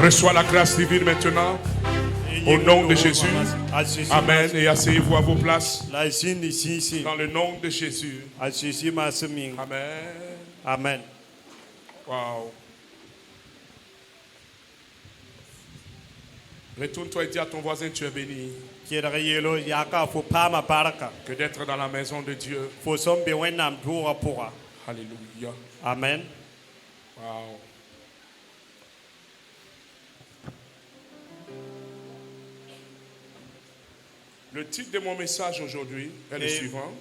Reçois la grâce divine maintenant. Au nom de Jésus. Amen. Et asseyez-vous à vos places. Dans le nom de Jésus. Amen. Amen. Wow. Retourne-toi et dis à ton voisin, tu es béni. Que d'être dans la maison de Dieu. Alléluia. Amen. Wow. Le titre de mon message aujourd'hui est le suivant.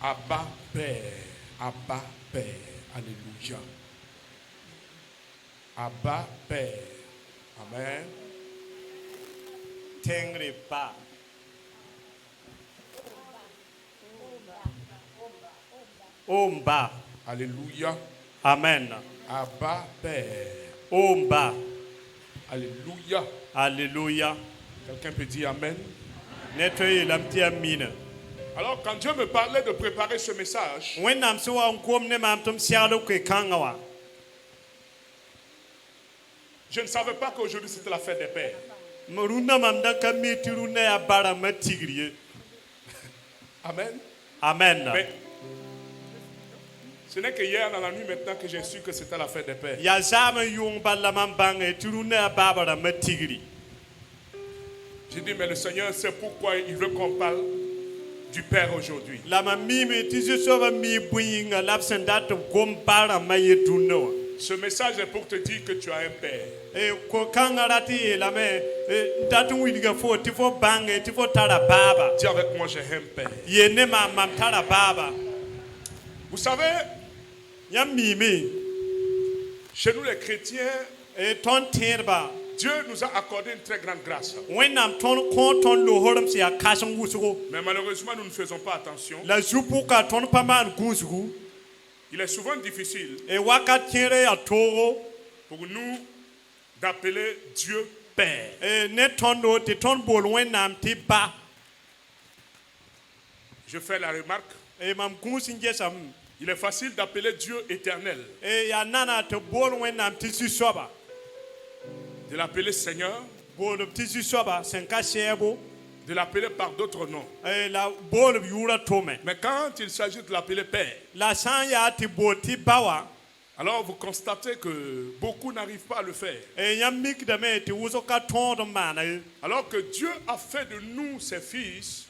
Abba Père. Abba Père. Alléluia. Abba Père. Amen. Tengre pa. Omba. Alléluia. Amen. Abba Père. Omba. Alléluia. Alléluia. Quelqu'un peut dire Amen. Nettoyez la petite mine. Alors quand Dieu me parlait de préparer ce message, je ne savais pas qu'aujourd'hui c'était la fête des pères. Amen. Amen. Mais ce n'est que hier dans la nuit maintenant que j'ai su que c'était la fête des pères. J'ai dit mais le Seigneur sait pourquoi il veut qu'on parle du Père aujourd'hui. Ce message est pour te dire que tu as un Père. Dis avec moi, j'ai un Père. Vous savez, chez nous les chrétiens, Dieu nous a accordé une très grande grâce. Mais malheureusement, nous ne faisons pas attention. Il est souvent difficile pour nous d'appeler Dieu Père. Je fais la remarque. Il est facile d'appeler Dieu éternel. De l'appeler Seigneur. De l'appeler par d'autres noms. Mais quand il s'agit de l'appeler Père, alors vous constatez que beaucoup n'arrivent pas à le faire. Alors que Dieu a fait de nous ses fils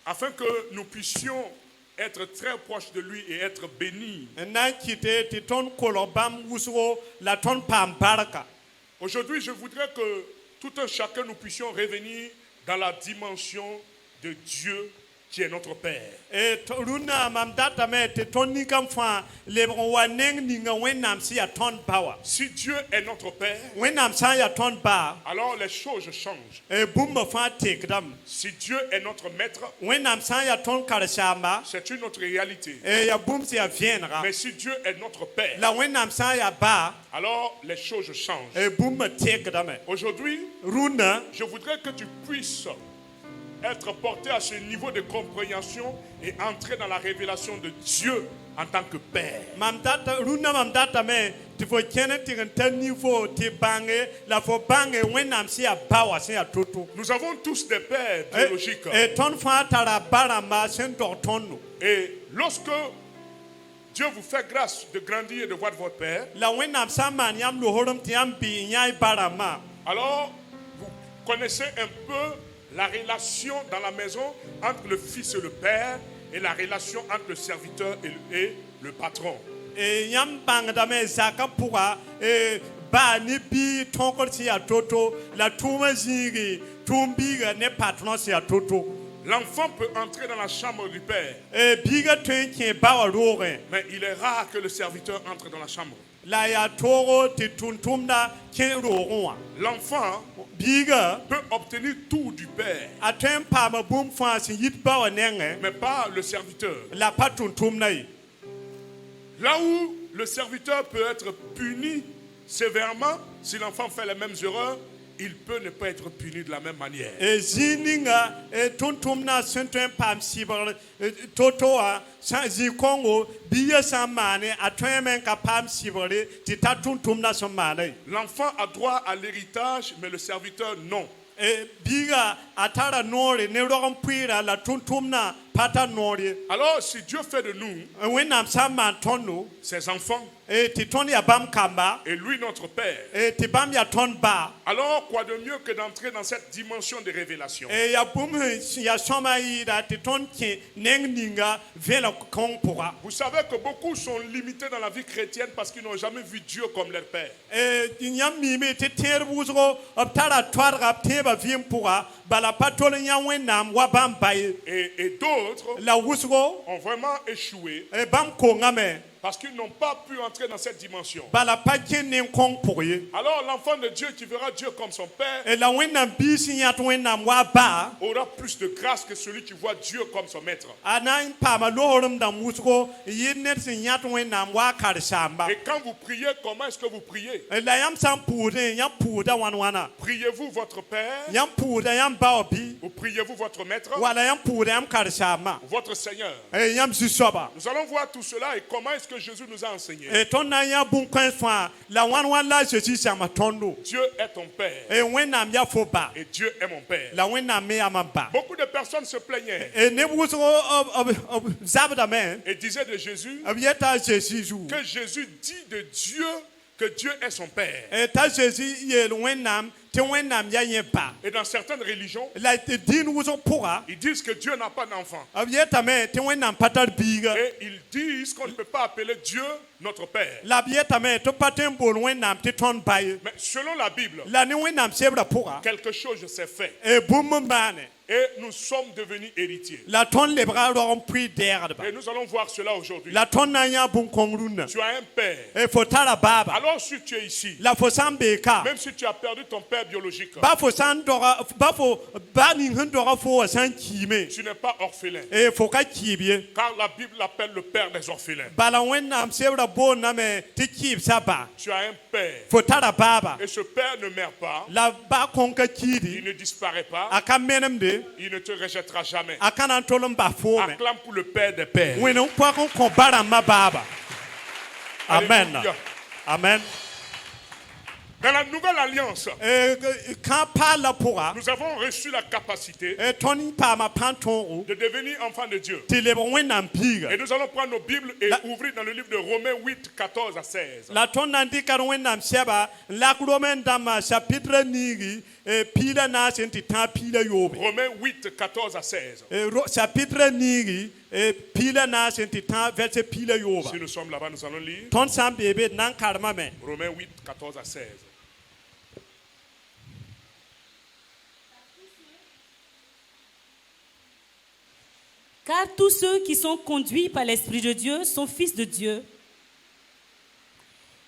afin que nous puissions être très proches de lui et être bénis. Aujourd'hui, je voudrais que tout un chacun nous puissions revenir dans la dimension de Dieu qui est notre Père. Si Dieu est notre Père, alors les choses changent. Si Dieu est notre Maître, c'est une autre réalité. Mais si Dieu est notre Père, alors les choses changent. Aujourd'hui, je voudrais que tu puisses être porté à ce niveau de compréhension et entrer dans la révélation de Dieu en tant que Père. Nous avons tous des pères biologiques. Et lorsque Dieu vous fait grâce de grandir et de voir votre Père, alors vous connaissez un peu la relation dans la maison entre le fils et le père et la relation entre le serviteur et le patron. L'enfant peut entrer dans la chambre du père, mais il est rare que le serviteur entre dans la chambre. L'enfant peut obtenir tout du père, mais pas le serviteur. Là où le serviteur peut être puni sévèrement si l'enfant fait les mêmes erreurs, il peut ne pas être puni de la même manière. L'enfant a droit à l'héritage, mais le serviteur non. Alors, si Dieu fait de nous ses enfants, et lui notre Père, alors quoi de mieux que d'entrer dans cette dimension de révélation? Vous savez que beaucoup sont limités dans la vie chrétienne parce qu'ils n'ont jamais vu Dieu comme leur Père. Et d'autres ont vraiment échoué parce qu'ils n'ont pas pu entrer dans cette dimension. Alors l'enfant de Dieu qui verra Dieu comme son Père aura plus de grâce que celui qui voit Dieu comme son maître. Et quand vous priez, comment est-ce que vous priez? Priez-vous votre Père? Ou priez-vous votre maître? Ou votre Seigneur? Nous allons voir tout cela et comment est-ce que Jésus nous a enseigné. Dieu est ton Père. Et Dieu est mon Père. Beaucoup de personnes se plaignaient et disaient de Jésus que Jésus dit de Dieu que Dieu est son Père. Et dans certaines religions, ils disent que Dieu n'a pas d'enfant. Et ils disent qu'on ne peut pas appeler Dieu notre Père. Mais selon la Bible, quelque chose s'est fait. Et nous sommes devenus héritiers. Et nous allons voir cela aujourd'hui. Tu as un père. Alors si tu es ici, même si tu as perdu ton père biologique, tu n'es pas orphelin. Car la Bible l'appelle le père des orphelins. Tu as un père. Et ce père ne meurt pas. Il ne disparaît pas. Il ne te rejettera jamais. Acclame pour le Père des Pères. Amen. Amen. Dans la nouvelle alliance, nous avons reçu la capacité de devenir enfants de Dieu. Et nous allons prendre nos Bibles et ouvrir dans le livre de Romains 8, 14 à 16. Romains 8, 14 à 16. Si nous sommes là-bas, nous allons lire. Romains 8, 14 à 16. Car tous ceux qui sont conduits par l'Esprit de Dieu sont fils de Dieu.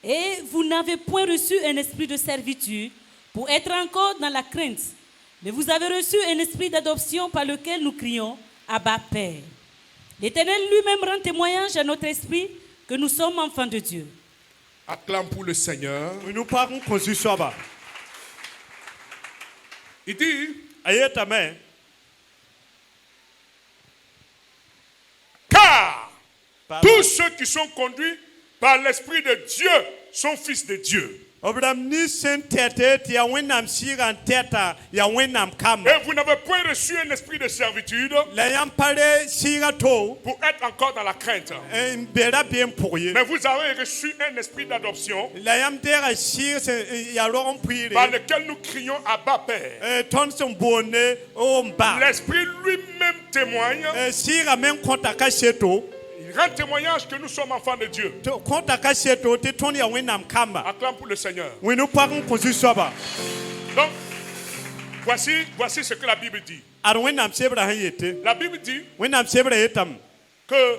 Et vous n'avez point reçu un esprit de servitude pour être encore dans la crainte, mais vous avez reçu un esprit d'adoption par lequel nous crions « Abba, Père ». L'Éternel lui-même rend témoignage à notre esprit que nous sommes enfants de Dieu. Acclame pour le Seigneur. Il dit, car tous ceux qui sont conduits par l'Esprit de Dieu sont fils de Dieu. Et vous n'avez point reçu un esprit de servitude pour être encore dans la crainte. Mais vous avez reçu un esprit d'adoption par lequel nous crions Abba Père. L'Esprit lui-même témoigne. Il rend témoignage que nous sommes enfants de Dieu. Acclame pour le Seigneur. Donc, voici ce que la Bible dit. La Bible dit que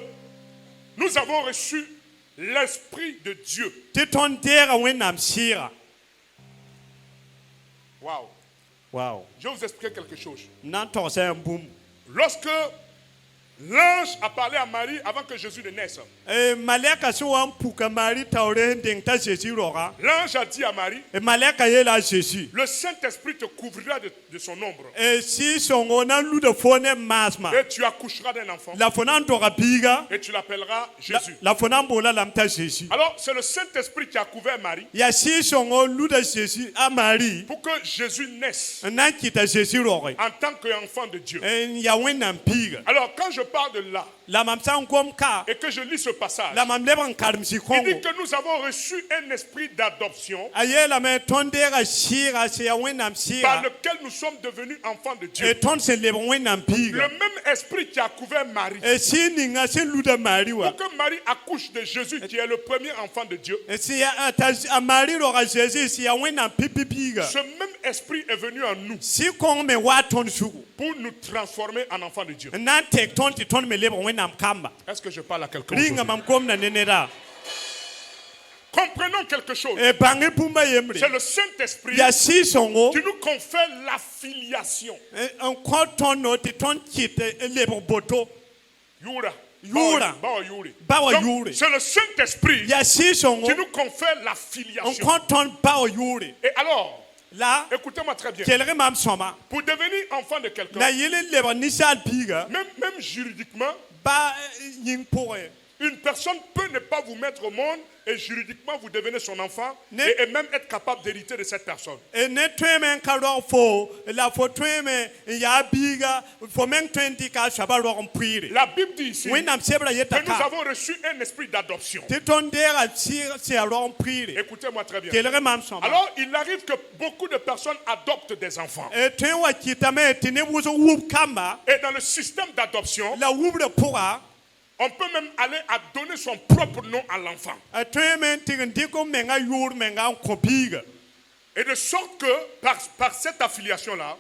nous avons reçu l'Esprit de Dieu. Wow. Je vais vous expliquer quelque chose. Lorsque L'ange a parlé à Marie avant que Jésus ne naisse. L'ange a dit à Marie, le Saint-Esprit te couvrira de son ombre. Et tu accoucheras d'un enfant. Et tu l'appelleras Jésus. Alors c'est le Saint-Esprit qui a couvert Marie pour que Jésus naisse en tant qu'enfant de Dieu. Alors quand je parle de là et que je lis ce passage, il dit que nous avons reçu un esprit d'adoption par lequel nous sommes devenus enfants de Dieu. Le même esprit qui a couvert Marie pour que Marie accouche de Jésus qui est le premier enfant de Dieu. Ce même esprit est venu en nous pour nous transformer en enfants de Dieu. Est-ce que je parle à quelqu'un? Comprenons quelque chose. C'est le Saint-Esprit qui nous confère l'affiliation. C'est le Saint-Esprit qui nous confère l'affiliation. Et alors, là, écoutez-moi très bien. Pour devenir enfant de quelqu'un, même juridiquement, une personne peut ne pas vous mettre au monde et juridiquement vous devenez son enfant et même être capable d'hériter de cette personne. La Bible dit ici que nous avons reçu un esprit d'adoption. Écoutez-moi très bien. Alors il arrive que beaucoup de personnes adoptent des enfants. Et dans le système d'adoption, on peut même aller à donner son propre nom à l'enfant. Et de sorte que, par cette affiliation-là,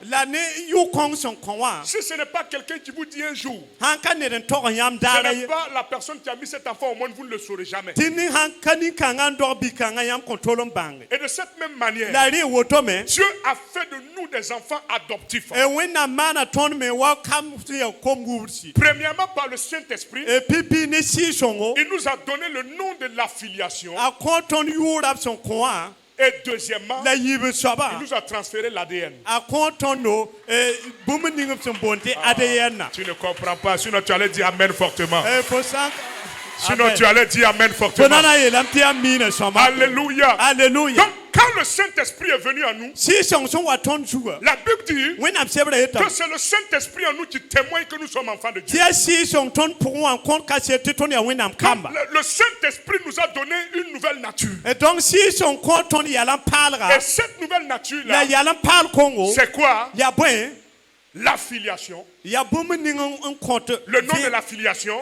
si ce n'est pas quelqu'un qui vous dit un jour, ce n'est pas la personne qui a mis cet enfant au monde, vous ne le saurez jamais. Et de cette même manière, Dieu a fait de nous des enfants adoptifs. Premièrement, par le Saint-Esprit, il nous a donné le nom de l'affiliation. Et deuxièmement, il nous a transféré l'ADN. Tu ne comprends pas, sinon tu allais dire Amen fortement. Sinon tu allais dire Amen fortement. Alléluia. Donc, quand le Saint-Esprit est venu à nous, la Bible dit que c'est le Saint-Esprit en nous qui témoigne que nous sommes enfants de Dieu. Le Saint-Esprit nous a donné une nouvelle nature. Et cette nouvelle nature-là, c'est quoi? L'affiliation. Le nom de l'affiliation.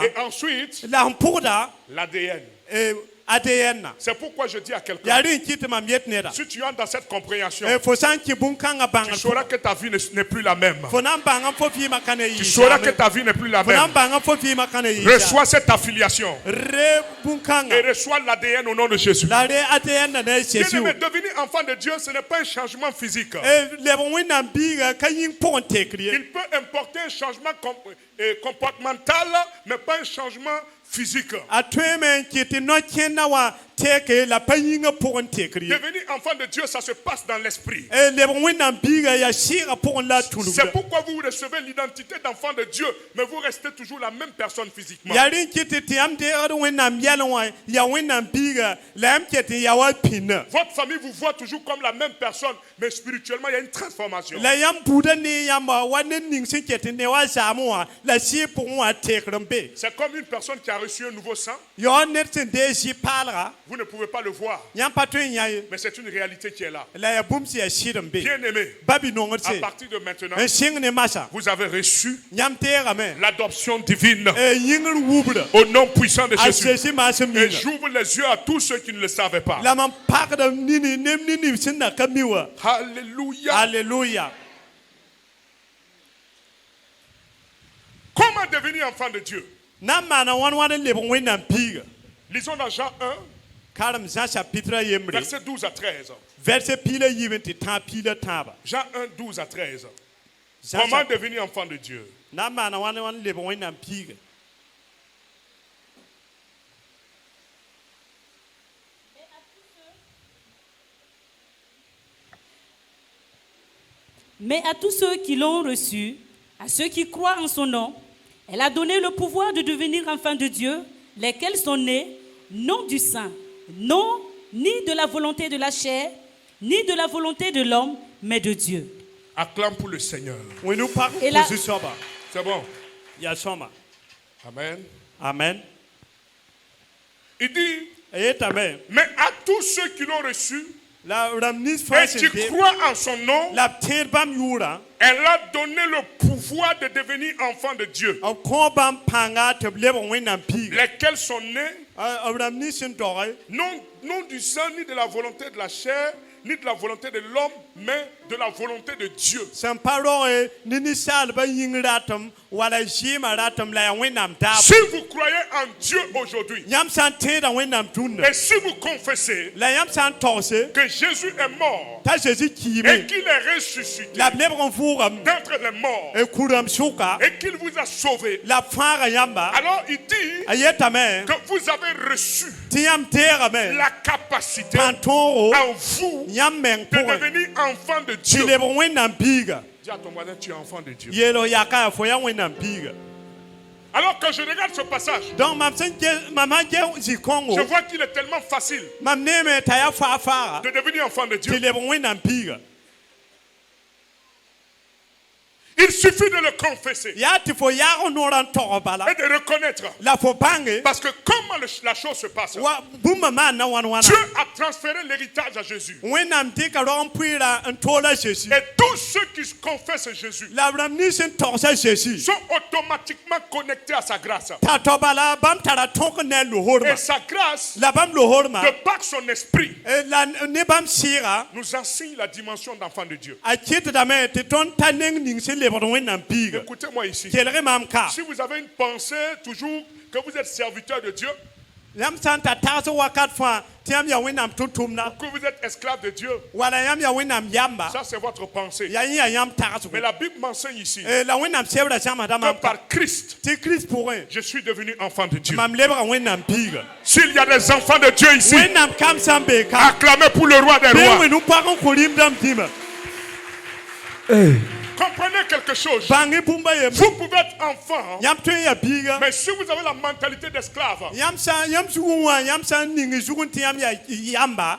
Et ensuite, l'ADN. C'est pourquoi je dis à quelqu'un, si tu entres dans cette compréhension, tu sauras que ta vie n'est plus la même. Tu sauras que ta vie n'est plus la même. Reçois cette affiliation et reçois l'ADN au nom de Jésus. Bien-aimé, devenir enfant de Dieu, ce n'est pas un changement physique. Il peut importer un changement comportemental, mais pas un changement physique. Devenir enfant de Dieu, ça se passe dans l'esprit. C'est pourquoi vous recevez l'identité d'enfant de Dieu, mais vous restez toujours la même personne physiquement. Votre famille vous voit toujours comme la même personne, mais spirituellement, il y a une transformation. C'est comme une personne qui a reçu un nouveau sang. Vous ne pouvez pas le voir, mais c'est une réalité qui est là. Bien-aimé, à partir de maintenant, vous avez reçu l'adoption divine au nom puissant de Jésus. Et j'ouvre les yeux à tous ceux qui ne le savaient pas. Alléluia. Alléluia. Comment devenir enfant de Dieu? Lisons dans Jean 1, verset 12 à 13. Jean 1, 12 à 13. Comment devenir enfant de Dieu? Mais à tous ceux qui l'ont reçu, à ceux qui croient en son nom, elle a donné le pouvoir de devenir enfants de Dieu, lesquels sont nés, non du sang, non, ni de la volonté de la chair, ni de la volonté de l'homme, mais de Dieu. Acclame pour le Seigneur. C'est bon. Amen. Amen. Il dit, mais à tous ceux qui l'ont reçu, et qui croient en son nom, elle a donné le pouvoir de devenir enfant de Dieu. Lesquels sont nés, non du sang, ni de la volonté de la chair, ni de la volonté de l'homme, mais de la volonté de Dieu. Si vous croyez en Dieu aujourd'hui, et si vous confessez que Jésus est mort et qu'il est ressuscité d'entre les morts et qu'il vous a sauvé, alors il dit que vous avez reçu la capacité en vous de devenir enfant de Dieu. Dis à ton voisin, tu es enfant de Dieu. Alors quand je regarde ce passage, je vois qu'il est tellement facile de devenir enfant de Dieu. Il suffit de le confesser et de reconnaître. Parce que comment la chose se passe? Dieu a transféré l'héritage à Jésus. Et tous ceux qui confessent Jésus sont automatiquement connectés à sa grâce. Et sa grâce, de par son esprit, nous enseigne la dimension d'enfant de Dieu. Écoutez-moi ici. Si vous avez une pensée toujours que vous êtes serviteur de Dieu, que vous êtes esclave de Dieu, ça c'est votre pensée. Mais la Bible m'enseigne ici que par Christ, je suis devenu enfant de Dieu. S'il y a des enfants de Dieu ici, acclamez pour le roi des rois. Comprenez quelque chose. Vous pouvez être enfant, mais si vous avez la mentalité d'esclave,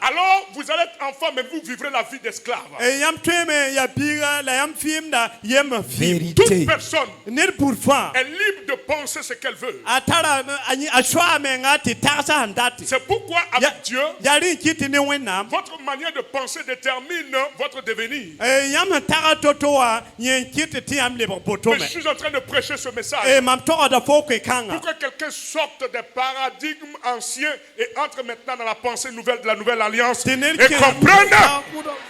alors vous allez être enfant, mais vous vivrez la vie d'esclave. Toute personne est libre de penser ce qu'elle veut. C'est pourquoi avec Dieu, votre manière de penser détermine votre devenir. Mais je suis en train de prêcher ce message pour que quelqu'un sorte des paradigmes anciens et entre maintenant dans la pensée nouvelle de la nouvelle alliance et comprenne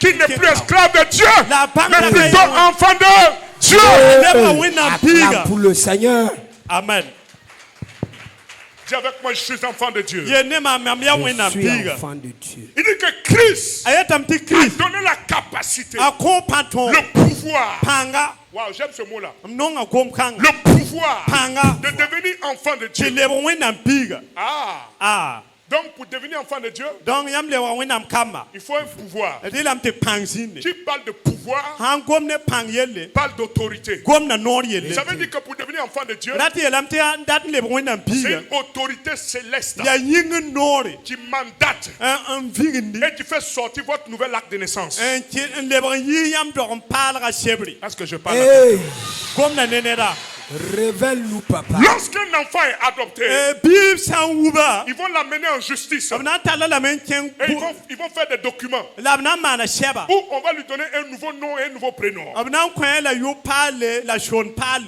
qu'il n'est plus esclave de Dieu, mais plutôt enfant de Dieu. Acclame pour le Seigneur. Amen. Dis avec moi, je suis enfant de Dieu. Je suis enfant de Dieu. Il dit que Christ a donné la capacité, le pouvoir. Wow, j'aime ce mot-là. Le pouvoir de devenir enfant de Dieu. Donc, pour devenir enfant de Dieu, il faut un pouvoir. Qui parle de pouvoir parle d'autorité. Ça veut dire que pour devenir enfant de Dieu, c'est une autorité céleste qui mandate et qui fait sortir votre nouvel acte de naissance. Est-ce que je parle Révèle-nous, papa. Lorsqu'un enfant est adopté, ils vont l'amener en justice. Et ils vont faire des documents où on va lui donner un nouveau nom et un nouveau prénom.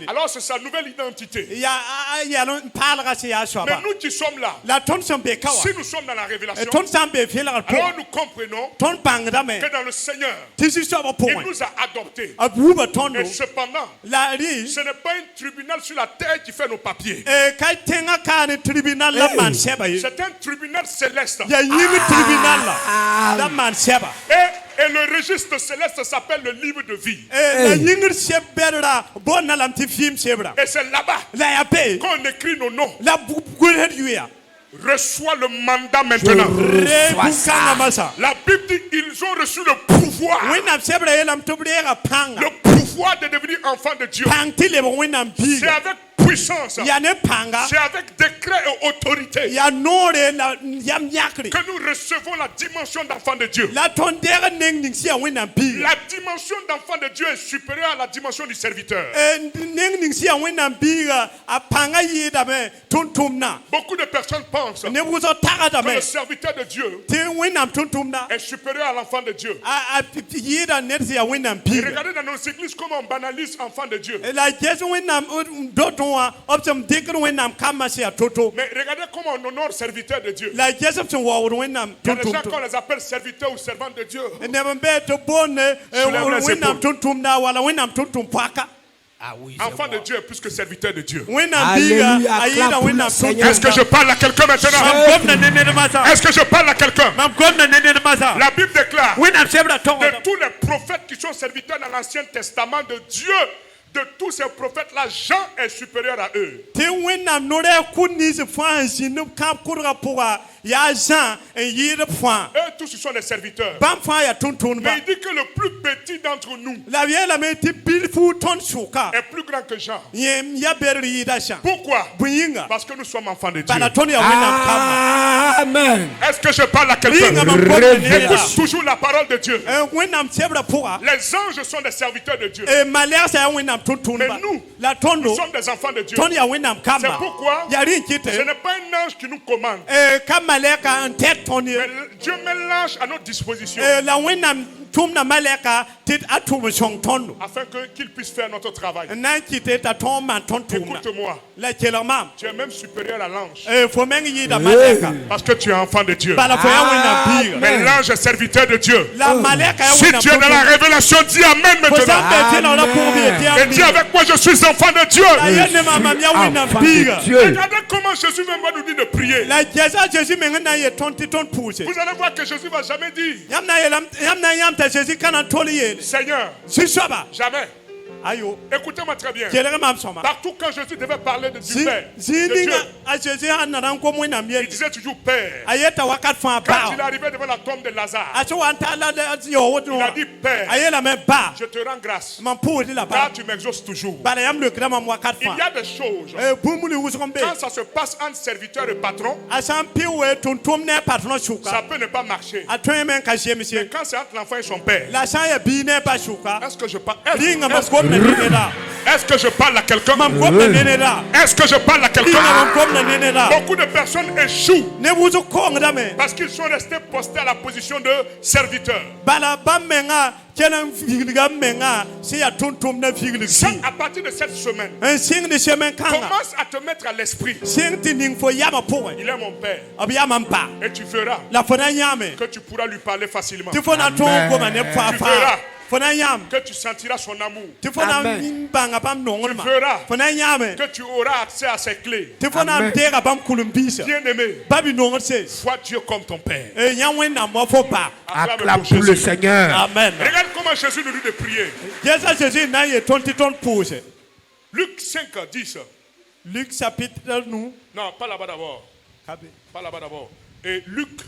Alors c'est sa nouvelle identité. Mais nous qui sommes là, si nous sommes dans la révélation, alors nous comprenons que dans le Seigneur, il nous a adoptés. Et cependant, ce n'est pas une tribunal sur la terre qui fait nos papiers. C'est un tribunal céleste. Et Et le registre céleste s'appelle le livre de vie. Et c'est là-bas qu'on écrit nos noms. Reçois le mandat maintenant. La Bible dit qu'ils ont reçu le pouvoir. Le pouvoir de devenir enfant de Dieu. C'est avec puissance. C'est avec décret et autorité que nous recevons la dimension d'enfant de Dieu. La dimension d'enfant de Dieu est supérieure à la dimension du serviteur. Beaucoup de personnes pensent que le serviteur de Dieu est supérieur à l'enfant de Dieu. Et regardez dans nos églises comment on banalise l'enfant de Dieu. Mais regardez comment on honore serviteur de Dieu. Il y a des gens qu'on les appelle serviteurs ou servantes de Dieu. Enfant de Dieu est plus que serviteur de Dieu. Est-ce que je parle à quelqu'un maintenant? Est-ce que je parle à quelqu'un? La Bible déclare de tous les prophètes qui sont serviteurs dans l'Ancien Testament de Dieu, de tous ces prophètes-là, Jean est supérieur à eux. Eux tous ils sont des serviteurs. Mais il dit que le plus petit d'entre nous est plus grand que Jean. Pourquoi? Parce que nous sommes enfants de Dieu. Amen. Est-ce que je parle à quelqu'un? Écoute toujours la parole de Dieu. Les anges sont des serviteurs de Dieu. Mais nous sommes des enfants de Dieu. C'est pourquoi ce n'est pas un ange qui nous commande. Mais Dieu met l'ange à notre disposition afin qu'il puisse faire notre travail. Écoute-moi, tu es même supérieur à l'ange parce que tu es enfant de Dieu. Mais l'ange est serviteur de Dieu. Si tu es dans la révélation, dis Amen maintenant. Et dis avec moi, je suis enfant de Dieu. Regardez comment Jésus même va nous dire de prier. Vous allez voir que Jésus ne va jamais dire Seigneur, jamais. Écoutez-moi très bien. Partout quand Jésus devait parler du Père, de Dieu, il disait toujours Père. Quand il arrivait devant la tombe de Lazare, il a dit Père, je te rends grâce car tu m'exauces toujours. Il y a des choses, quand ça se passe entre serviteur et patron, ça peut ne pas marcher. Mais quand c'est entre l'enfant et son père, est-ce que je parle? Est-ce que je parle à quelqu'un? Est-ce que je parle à quelqu'un? Beaucoup de personnes échouent parce qu'ils sont restés postés à la position de serviteur. À partir de cette semaine, commence à te mettre à l'esprit. Il est mon père. Et tu verras que tu pourras lui parler facilement. Tu verras que tu sentiras son amour. Tu verras que tu auras accès à ses clés. Bien-aimé, vois Dieu comme ton Père. Acclame pour le Seigneur. Amen. Regarde comment Jésus nous dit de prier. Luc 5, 10. Luc chapitre nous. Non, pas là-bas d'abord. Pas là-bas d'abord. Et Luc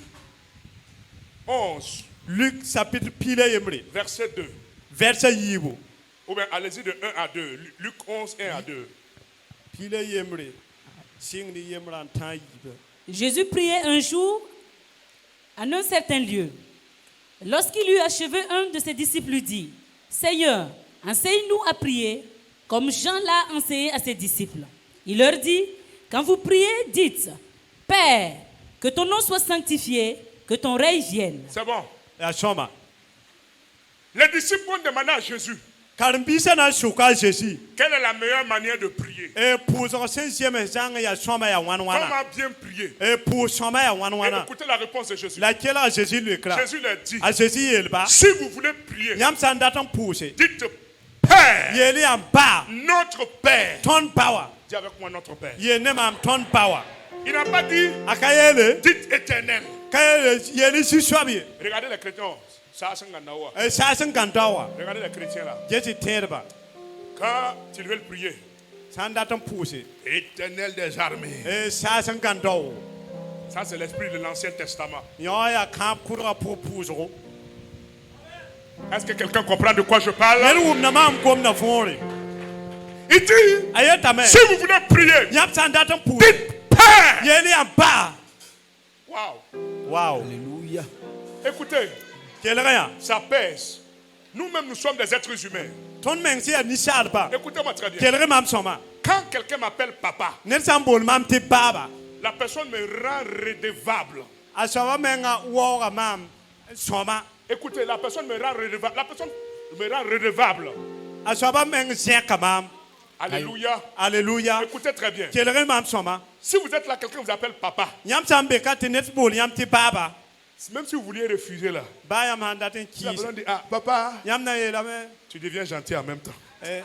11. Luc chapitre pile verset 2. Verset yibo. Ou bien allez-y de 1 à 2. Luc 11, 1 à 2. Jésus priait un jour en un certain lieu. Lorsqu'il eut achevé, un de ses disciples lui dit: Seigneur, enseigne-nous à prier comme Jean l'a enseigné à ses disciples. Il leur dit: quand vous priez, dites: Père, que ton nom soit sanctifié, que ton règne vienne. C'est bon. Les disciples ont demandé à Jésus: quelle est la meilleure manière de prier? Comment bien prier? Et écoutez la réponse de Jésus. Jésus leur dit: si vous voulez prier, dites Père, notre Père. Dis avec moi, notre Père. Il n'a pas dit dites Éternel. Regardez les chrétiens Regardez les chrétiens là. Jesi terba. Quand ils veulent prier, Sandatan pousse. Éternel des armées. Sasan kandaw. Ça, c'est l'esprit de l'Ancien Testament. Yoya kamp kura pour pousse. Est-ce que quelqu'un comprend de quoi je parle? Merum na mam kom na fori. Il dit, Ayetame. si vous voulez prier, Yap sandatan pousse. dites Père. Yeli en bas. Wow. Wow. Alléluia. Écoutez, Quel rien. ça pèse. Nous-mêmes, nous sommes des êtres humains. Ton mensi a nisal ba. Écoutez-moi très bien. Quel remam soma. Quand quelqu'un m'appelle papa, Nelson bol mam te baba. la personne me rend redevable. Asawa menga woga mam soma. Écoutez, la personne me rend redevable. La personne me rend redevable. Asawa meng zeka mam. Alléluia. Alléluia. Écoutez très bien. Quel remam soma. Si vous êtes là, quelqu'un vous appelle papa. Yam sambe ka te net bol yam te baba. Même si vous vouliez refuser là, Ba yam handaten la ki. personne dit, ah, papa, Yam na yela me. tu deviens gentil en même temps. Hey.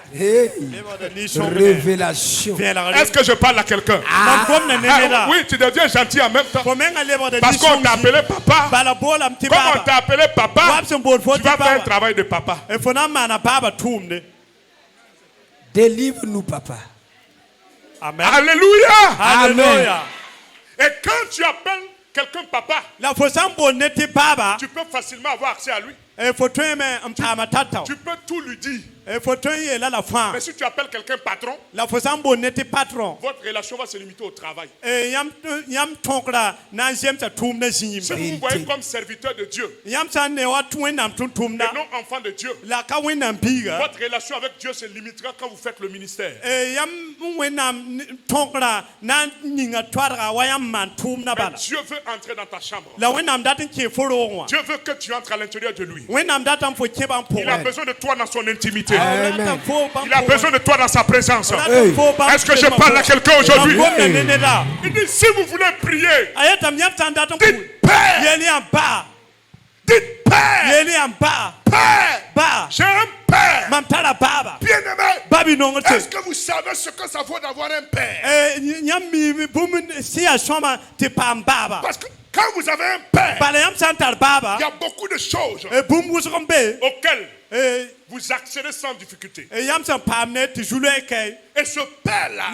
Révélation. Est-ce que je parle à quelqu'un? Ah, Oui, tu deviens gentil en même temps. Parce qu'on t'a appelé papa. Comme on t'a appelé papa, tu vas faire un travail de papa. Délivre-nous, papa. Amen. Alléluia. Alléluia. Et quand tu appelles quelqu'un papa, tu peux facilement avoir accès à lui. Tu peux tout lui dire. Mais si tu appelles quelqu'un patron, votre relation va se limiter au travail. Si vous vous voyez comme serviteur de Dieu et non enfant de Dieu, votre relation avec Dieu se limitera quand vous faites le ministère. Mais Dieu veut entrer dans ta chambre. Dieu veut que tu entres à l'intérieur de lui. Il a besoin de toi dans son intimité. Amen. Il a besoin de toi dans sa présence. Est-ce que je parle à quelqu'un aujourd'hui? Il dit, si vous voulez prier, dites Père. Dites Père. Père. J'ai un Père. Bien-aimé. Est-ce que vous savez ce que ça vaut d'avoir un Père? Parce que quand vous avez un Père, il y a beaucoup de choses auxquelles vous accédez sans difficulté. Et ce Père-là,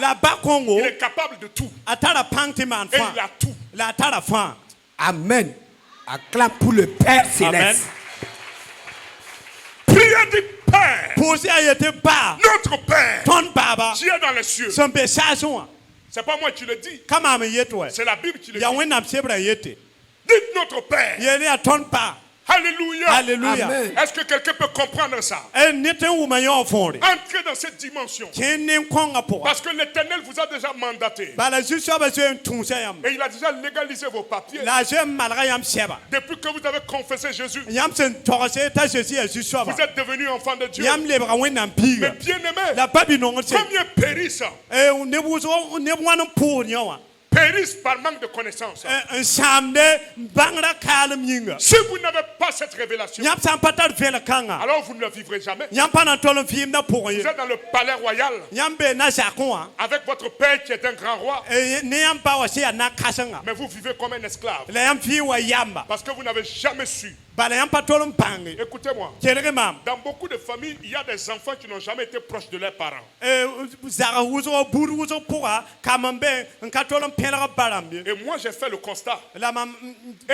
il est capable de tout. Et il a tout. Amen. Acclame pour le Père céleste. Priez du Père. Notre Père. Qui est dans les cieux. C'est pas moi qui le dis. C'est la Bible qui le dit. Dites notre Père. Alléluia. Alléluia. Amen. Est-ce que quelqu'un peut comprendre ça? Entrez dans cette dimension. Parce que l'Éternel vous a déjà mandaté. Et il a déjà légalisé vos papiers. Depuis que vous avez confessé Jésus, vous êtes devenu enfant de Dieu. Mais bien aimé, combien périssent? Périssent par manque de connaissance. Si vous n'avez pas cette révélation, alors vous ne le vivrez jamais. Vous êtes dans le palais royal avec votre père qui est un grand roi, mais vous vivez comme un esclave parce que vous n'avez jamais su. Écoutez-moi, dans beaucoup de familles, il y a des enfants qui n'ont jamais été proches de leurs parents. Et moi, j'ai fait le constat. Et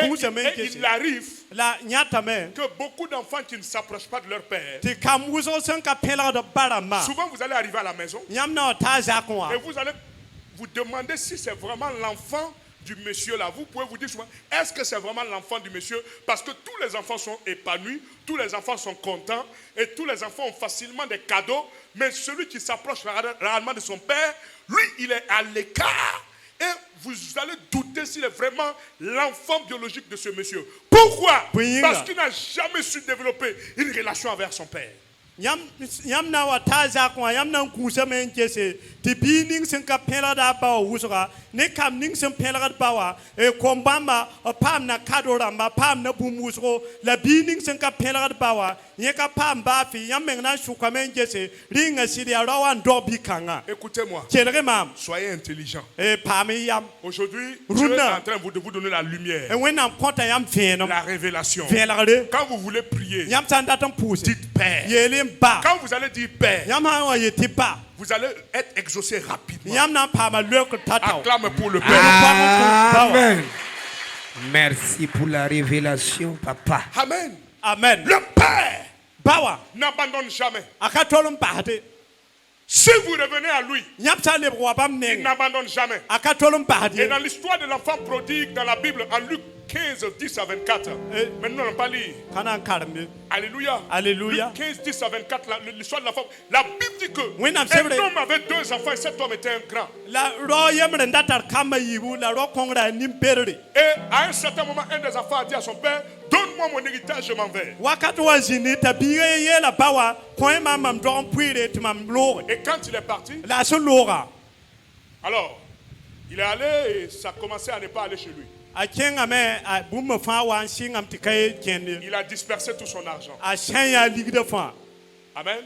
il arrive que beaucoup d'enfants qui ne s'approchent pas de leur père, souvent vous allez arriver à la maison et vous allez vous demander si c'est vraiment l'enfant du monsieur là. Vous pouvez vous dire souvent, est-ce que c'est vraiment l'enfant du monsieur? Parce que tous les enfants sont épanouis, tous les enfants sont contents et tous les enfants ont facilement des cadeaux, mais celui qui s'approche rarement de son père, lui il est à l'écart et vous allez douter s'il est vraiment l'enfant biologique de ce monsieur. Pourquoi? Parce qu'il n'a jamais su développer une relation avec son père. ti bi ning sen ka pela da ba wusra ne kam ning sen pela ba wa e kombamba pam na kadora ma pam na bum wusro la bi ning sen ka pela ba wa ye ka pam ba fi yam meng na shuka men jese ringa sidia rawan do bi kanga. Écoutez-moi. Chelere mam Soyez intelligent. e pam yam Aujourd'hui, Dieu est en train de vous donner la lumière, e wenam konta yam fenom la révélation. velare Quand vous voulez prier, yam tanda tan pousse dites Père. yelim ba Quand vous allez dire Père, yam ha wa yeti ba vous allez être exaucé rapidement. yam na pam lek tata Acclame pour le Père. Amen. Merci pour la révélation, papa. Amen. amen Le Père bawa n'abandonne jamais. akatolum bahde Si vous revenez à lui, yam sa le roi bam il neng n'abandonne jamais. akatolum Et bahde dans l'histoire de l'enfant prodigue dans la Bible, en Luc 15, 10 à 24, mais nous n'allons pas lire. kana karme Alléluia. Alléluia. Luc 15, 10 à 24, l'histoire de l'enfant. La Bible dit que Oui, c'est un vrai. homme avait 2 enfants et cet homme était un grand. la ro yemre ndatar kama yibu la ro kongra nim berre Et à un certain moment, un des enfants a dit à son père, donne-moi mon héritage, je m'en vais. wakati wa jini tabiye ye la bawa koy mam don puire timam lore Et quand il est parti, la so lora alors, il est allé et ça commençait à ne pas aller chez lui. a kenga me a bum fa wa singam tikay kende Il a dispersé tout son argent. a shanya ligde fa Amen.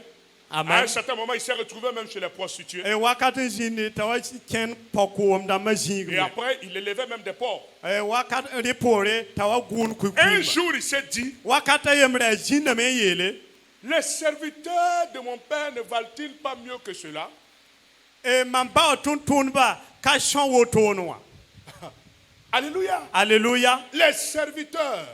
À un amen certain moment, il s'est retrouvé même chez les prostituées. e wakati jini tawa ken poko am da Et majingre après, il élevait même des porcs. e wakati repore tawa gun ku Un jour, il s'est dit, wakati yemre jinna me yele les serviteurs de mon père ne valent-ils pas mieux que cela? e man ba tun ba ka shon wo tonwa Alléluia. Alléluia. Les serviteurs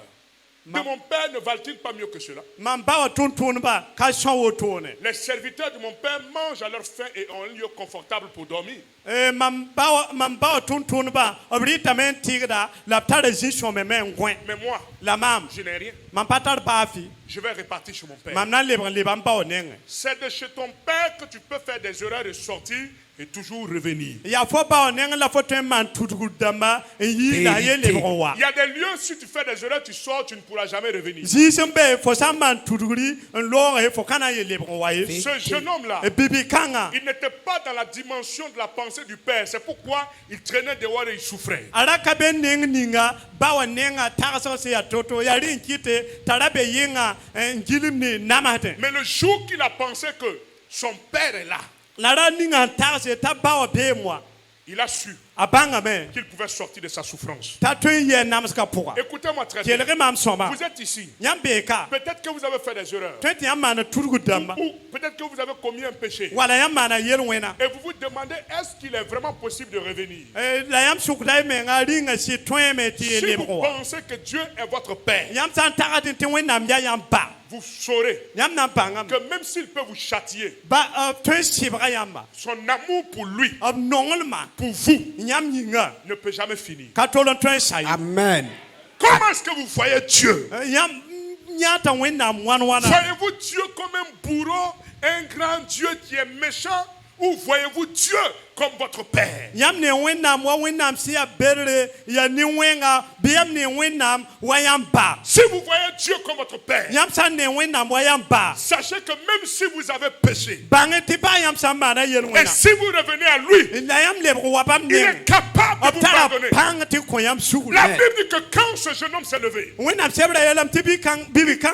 de mon père ne valent-ils pas mieux que cela? Man ba tun ba ka shon wo tone Les serviteurs de mon père mangent à leur faim et ont un lieu confortable pour dormir. e man ba tun ba obrita men tigda la tare ji shon me men gwen Mais moi, la mam je n'ai rien. man patar ba fi Je vais repartir chez mon père. mam na le ban ba oneng C'est de chez ton père que tu peux faire des erreurs et sortir et toujours revenir. ya fo ba oneng la fo ten man tutu dama yi la ye le wa Il y a des lieux, si tu fais des erreurs, tu sors, tu ne pourras jamais revenir. ji sembe fo sa man tuturi lo e fo kana ye le wa ye Ce jeune homme-là, e bibi kanga il n'était pas dans la dimension de la pensée du père. C'est pourquoi il traînait dehors et il souffrait. ala ka ben neng ninga ba wa nenga ta so se ya toto ya rin kite tarabe yenga ngilim ni namate Mais le jour qu'il a pensé que son père est là, la ra ninga ta se ta ba wa be moi il a su abanga me qu'il pouvait sortir de sa souffrance. ta tun ye namska pour Écoutez-moi très bien. kelere mam soma Vous êtes ici. nyambe ka Peut-être que vous avez fait des erreurs. tun yamana turgu damba Ou peut-être que vous avez commis un péché. wala yamana yelwena Et vous vous demandez, est-ce qu'il est vraiment possible de revenir? la yam sukdai me nga ringa si tun me ti Si le vous bro pensez que Dieu est votre père, yam san ta tin tin wenam ya yam ba vous saurez yam na bangam que même s'il peut vous châtier, ba tun sibra yamba son amour pour lui, ab nongolma pour vous, nyam yinga ne peut jamais finir. ka tolon tun sai Amen. Comment est-ce que vous voyez Dieu? yam nyata wenam wana Voyez-vous Dieu comme un bourreau, un grand Dieu qui est méchant, ou voyez-vous Dieu comme votre père? yam ne wenam wa wenam si ya berre ya ni wenga biam ne wenam wa yam ba Si vous voyez Dieu comme votre père, yam san ne wenam wa yam ba sachez que même si vous avez péché, bange ti ba yam san mana yel et wenam si vous revenez à lui, la yam le wa bam il ne est capable de vous optara pardonner. pang ti ko yam sugu La Bible dit que quand ce jeune homme s'est levé, wenam sebra yalam ti bi kan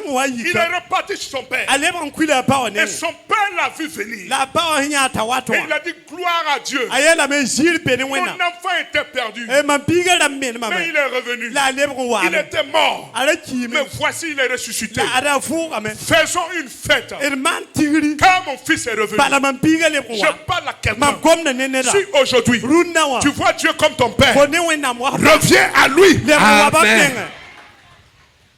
wa il est yika reparti chez son père. ale ban kwila ba ne Et son père l'a vu venir. la ba hinya ta wato Et il a dit gloire à Dieu. ayela me jil pe ni Mon wenam enfant était perdu, e man biga la men ma mais il est revenu. la le wa Il était mort, ala ki me mais voici il est ressuscité. la ada fu ame Faisons une fête. el man tigri Car mon fils est revenu. bala man biga le Je wa parle à ma quelqu'un. gom na ne ne da Si aujourd'hui runa wa tu vois Dieu comme ton père, ko ne wenam wa reviens à lui. le wa ba Amen. nenga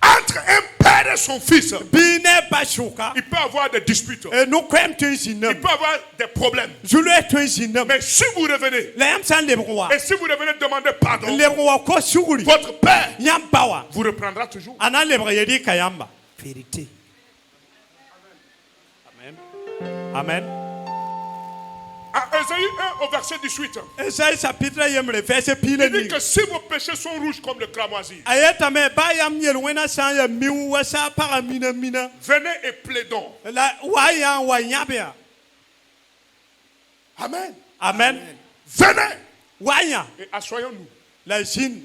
Entre un père et son fils, bine ba shuka il peut avoir des disputes, e no kwem tu il sinam peut avoir des problèmes. zulu tu sinam Mais si vous revenez, la yam san le wa et si vous revenez demander pardon, le wa ko suguri votre père yam bawa vous reprendra toujours. ana le yedi kayamba Vérité. amen À Ésaïe 1 au verset 18, Esaïe chapitre yemre verset pile il dit ni que si vos péchés sont rouges comme le cramoisi, ayeta me ba yam yel wena san ya mi wa sa para mina venez et plaidons. la wa ya wa nyabia Amen. Amen. Venez Wanya. et assoyons-nous. La Chine.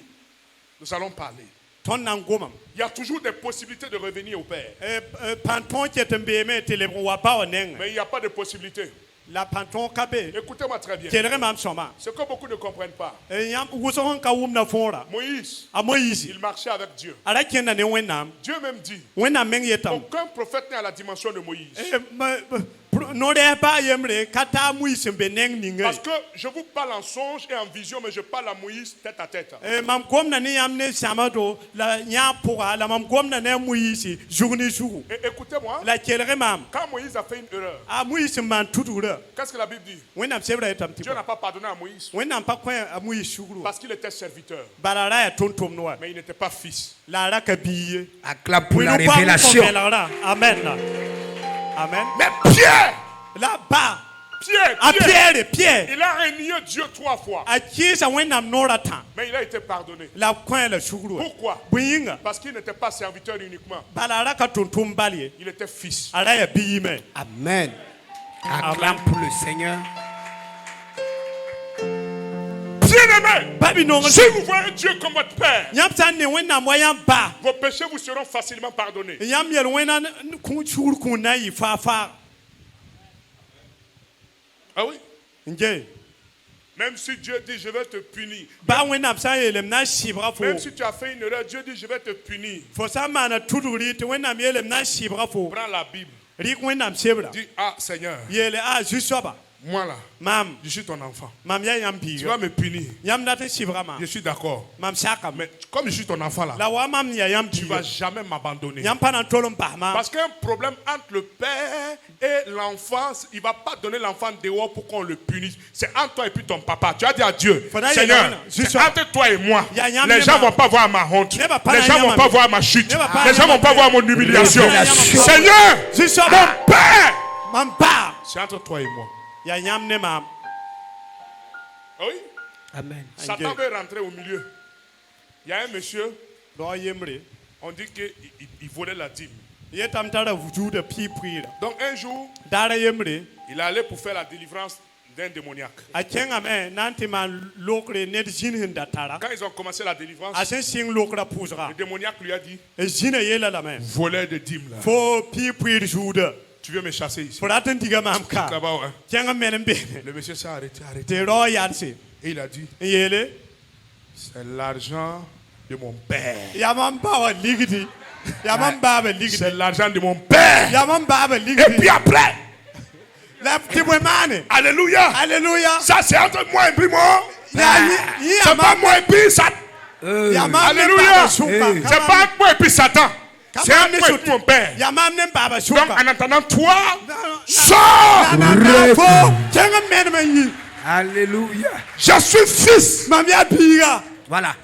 Nous allons parler. Ton nangoma. Il y a toujours des possibilités de revenir au Père. Panton qui est un BM télébron wa pas oneng. Mais il n'y a pas de possibilité. La panton kabé. Écoutez-moi très bien. Quel mam soma. Ce que beaucoup ne comprennent pas. Yam wuson ka na fora. Moïse, A Moïse. il marchait avec Dieu. Ala kenda ne wenam. Dieu même dit, Wenam meng yetam. aucun prophète n'est à la dimension de Moïse. No de pas yemre kata Moïse beneng ninge. Parce que je vous parle en songe et en vision, mais je parle à Moïse tête à tête. Mam kom na ni amne samado la nya pour la mam kom na ne Moïse journée jour. Et écoutez-moi, La kelre mam. quand Moïse a fait une erreur, A Moïse man tutura. qu'est-ce que la Bible dit? Wenam sebra etam Dieu tipo. n'a pas pardonné à Moïse Wenam pa kwen a Moïse shugru. parce qu'il était serviteur, Barara ya tontom noa. mais il n'était pas fils. La raka biye. Acclame pour la révélation. Amen. Amen. Mais Pierre, Là-bas. Pierre, Pierre. il a renié Dieu 3 fois, A kisa wenam norata. mais il a été pardonné. La kwen la shugru. Pourquoi? Buyinga. Parce qu'il n'était pas serviteur uniquement, Barara ka tontom balie. il était fils. Ala ya biye me. Amen. Acclame pour le Seigneur. Bien-aimé, Babi non. si vous voyez Dieu comme votre Père, Nyam san ne wenam moyen ba. vos péchés vous seront facilement pardonnés. Nyam yel wenam kun shugru kun na yi fa fa. Ah oui? Nje. Même si Dieu dit je vais te punir, Ba wenam san yelem na shibra fo. même si tu as fait une erreur, Dieu dit je vais te punir. Fo sa mana tuduri te wenam yelem na shibra fo. Prends la Bible, Rik wenam sebra. dis ah Seigneur, Yele a jusaba. moi là, Mam. je suis ton enfant. Mam ya yam Tu vas biye. me punir. Yam date shibra ma. Je suis d'accord. Mam shaka. Mais comme je suis ton enfant là, La wa mam ya yam tu vas biye. jamais m'abandonner. Yam panan tolom pa ma. Parce qu'un problème entre le père et l'enfant, il ne va pas donner l'enfant dehors pour qu'on le punisse. C'est entre toi et puis ton papa. Tu as dit à Dieu, Faudrait y Seigneur, aller, c'est juste entre toi et moi. Y a Les gens ne vont pas voir ma honte. Ne va pas Les gens ne vont pas voir ma chute. Les gens ne vont pas voir mon humiliation. Révélation. Seigneur, Jusaba. mon père, Mam pa. c'est entre toi et moi. Ya yam ne mam. Ah oui, Amen. Satan veut rentrer au milieu. Il y a un monsieur, Do yemre. on dit qu'il volait la dîme. Yetam tara wujuda pi puira. Donc un jour, Dara yemre. il est allé pour faire la délivrance d'un démoniaque. A kenga me nanti man lokre net jin hinda tara. Quand ils ont commencé la délivrance, A sen sing lokra pusra. le démoniaque lui a dit, E jina yela la me. voleur de dîme là, Fo pi puir juda. tu veux me chasser ici. Furaten diga mam ka. Là-bas, hein. Kenga menem be. Le monsieur s'est arrêté. Te ro yarse. Et il a dit, Yele. c'est l'argent de mon père. Ya mam ba wa ligidi. Ya mam ba ba ligidi. C'est l'argent de mon père. Ya mam ba ba Et ligidi. puis après, La ti bo mane. alléluia. Alléluia. Ça c'est entre moi et puis moi. Ya C'est pas moi et puis Satan. Ya mam Alléluia. Alléluia. C'est pas entre moi et puis Satan. C'est entre moi et puis mon père. Ya mam ne baba Donc shuka. en attendant, toi, sors. Kenga menem yi. Alléluia. Je suis fils. Mam ya biga. Voilà.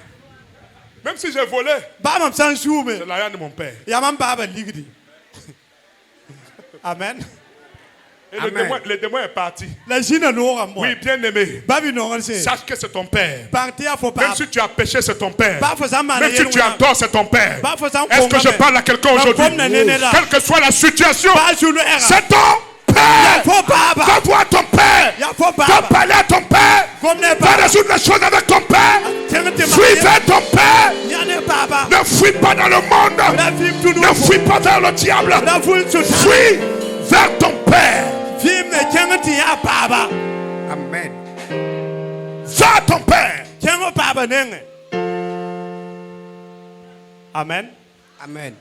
Même si j'ai volé, Ba mam san shume. c'est l'argent de mon père. Ya mam baba ligidi. Amen. Et le démon est parti. La jina no mo. Oui, bien aimé. Babi no se. Sache que c'est ton père. Parti a fo Même pa. si tu as péché, c'est ton père. Ba fo sa mana Même si tu adores, c'est ton père. Ba fo sa Est-ce que je parle à quelqu'un aujourd'hui? Quelle que soit la situation, Ba julu era. c'est ton père. Fo baba. Va voir ton père. Ya fo Va baba. parler à ton père. Comme ne Va ba. résoudre les choses avec ton père. Tengete Fuis vers ton père. Ya ne baba. Ne fuis pas dans le monde. La vim tu Ne no. fuis pas vers le diable. La ful tu. Fuis vers ton père. Vim ne tengete ya baba. Amen. Va à ton père. Tengo baba nenge. Amen. Amen.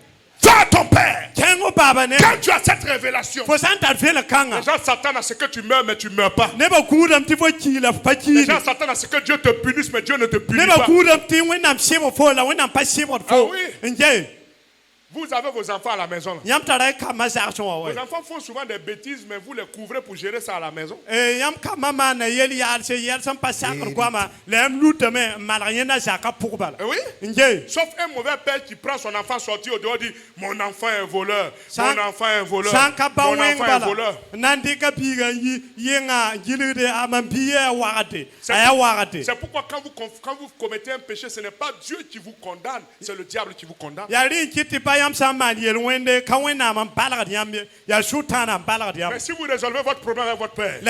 Va à ton père. Tengo baba nenge. Quand tu as cette révélation, Fo san ta fe le kanga. les gens s'attendent à ce que tu meurs, mais tu ne meurs pas. Ne ba kudam ti fo ki la pa Les ki. gens s'attendent à ce que Dieu te punisse, mais Dieu ne te punit Ne ba pas. kudam ti wenam shemo fo la wenam pa shemo Ah fo. oui. Nje. Vous avez vos enfants à la maison. Là. Yam tara kama zarchon wa. Vos enfants font souvent des bêtises, mais vous les couvrez pour gérer ça à la maison. Yam kama ma na yeli yar se yar san pa sakar kwa ma. Le am lutame malariena zaka pour bala. Eh oui? Nje. Sauf un mauvais père qui prend son enfant sorti au dehors dit mon enfant est un voleur. San- Mon enfant est un voleur. Sanka ba Mon weng enfant est un bala. voleur. Nandi ka biga yi yenga gilide amambiye warate. Aya warate. C'est pourquoi quand vous commettez un péché, ce n'est pas Dieu qui vous condamne, c'est le diable qui vous condamne. Yari kiti pa Mais si vous résolvez votre problème avec votre père,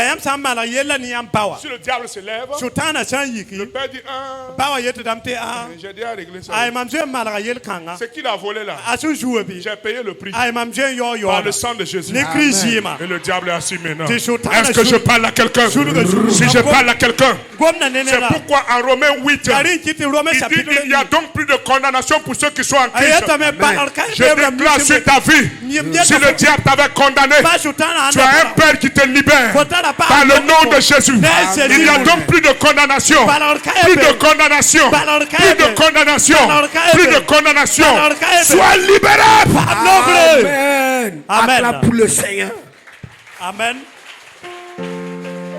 si le diable se lève, le père dit j'ai déjà réglé ça. Ce qu'il a volé là, j'ai payé le prix par le sang de Jésus. Amen. Et le diable est assis maintenant. Est-ce que je parle à quelqu'un? Si je parle à quelqu'un, c'est pourquoi en Romains 8, il dit il n'y a donc plus de condamnation pour ceux qui sont en Christ. Je déclare sur ta vie, si le diable t'avait condamné, tu as un père qui te libère par le nom de Jésus. Il n'y a donc plus de condamnation, plus de condamnation, plus de condamnation, plus de condamnation. Sois libéré. Amen. Amen. Pour le Seigneur. Amen.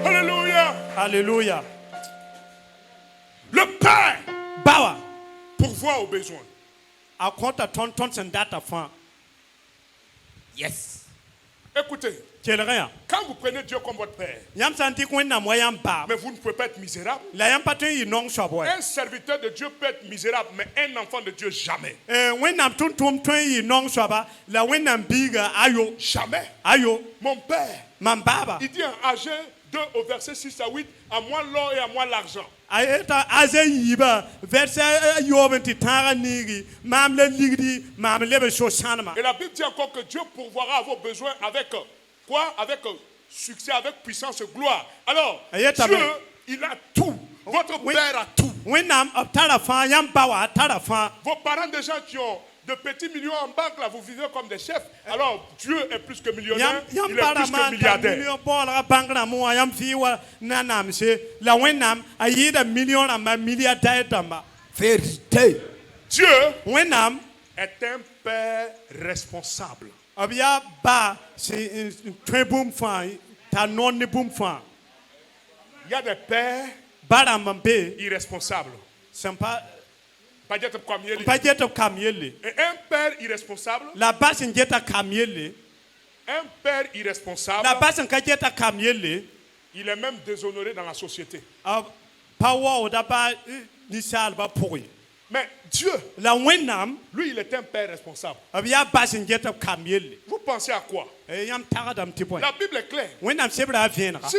Alléluia. Alléluia. Le Père Bawa pourvoit aux besoins. A conta ton data fin. Yes. Écoutez, Quand quand vous prenez Dieu comme votre Père, mais vous ne pouvez pas être misérable. Un serviteur de Dieu peut être misérable, mais un enfant de Dieu jamais. Jamais. Mon Père, il dit en Agé 2 au verset 6 à 8, à moi l'or et à moi l'argent. Et la Bible dit encore que Dieu pourvoira à vos besoins avec quoi? Avec succès, avec puissance et gloire. Alors, Dieu, il a tout. Votre Père a tout. Vos parents déjà qui ont de petits millions en banque, là, vous vivez comme des chefs. Alors, Dieu est plus que millionnaire, il est plus que milliardaire. Dieu est un Père responsable. Il y a des pères irresponsables. Et un père irresponsable, il est même déshonoré dans la société. Mais Dieu, lui, il est un père responsable. Vous pensez à quoi? La Bible est claire. Si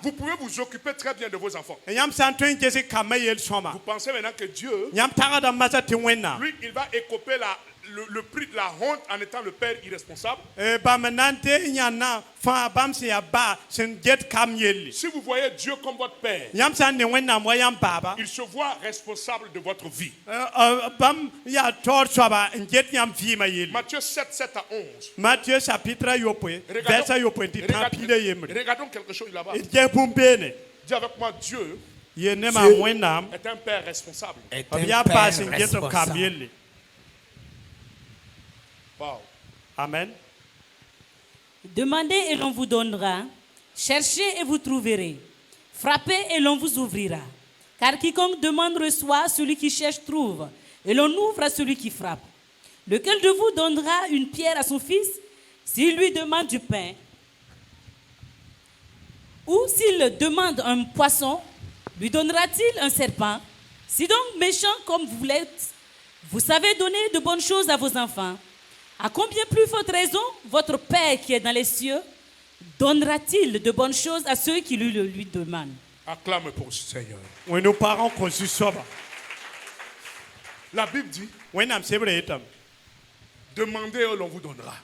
vous pouvez vous occuper très bien de vos enfants. Vous pensez maintenant que Dieu, lui, il va écoper le prix de la honte en étant le père irresponsable. Si vous voyez Dieu comme votre père, il se voit responsable de votre vie. Matthieu 7, 7 à 11. Matthieu chapitre Regardons quelque chose là-bas. Dis avec moi, Dieu est un père responsable. Wow. Amen. Demandez et l'on vous donnera. Cherchez et vous trouverez. Frappez et l'on vous ouvrira. Car quiconque demande reçoit, celui qui cherche trouve. Et l'on ouvre à celui qui frappe. Lequel de vous donnera une pierre à son fils s'il lui demande du pain? Ou s'il demande un poisson, lui donnera-t-il un serpent? Si donc méchant comme vous l'êtes, vous savez donner de bonnes choses à vos enfants, à combien plus forte raison votre Père qui est dans les cieux donnera-t-il de bonnes choses à ceux qui lui demandent? Acclame pour le Seigneur. La Bible dit, demandez et l'on vous donnera.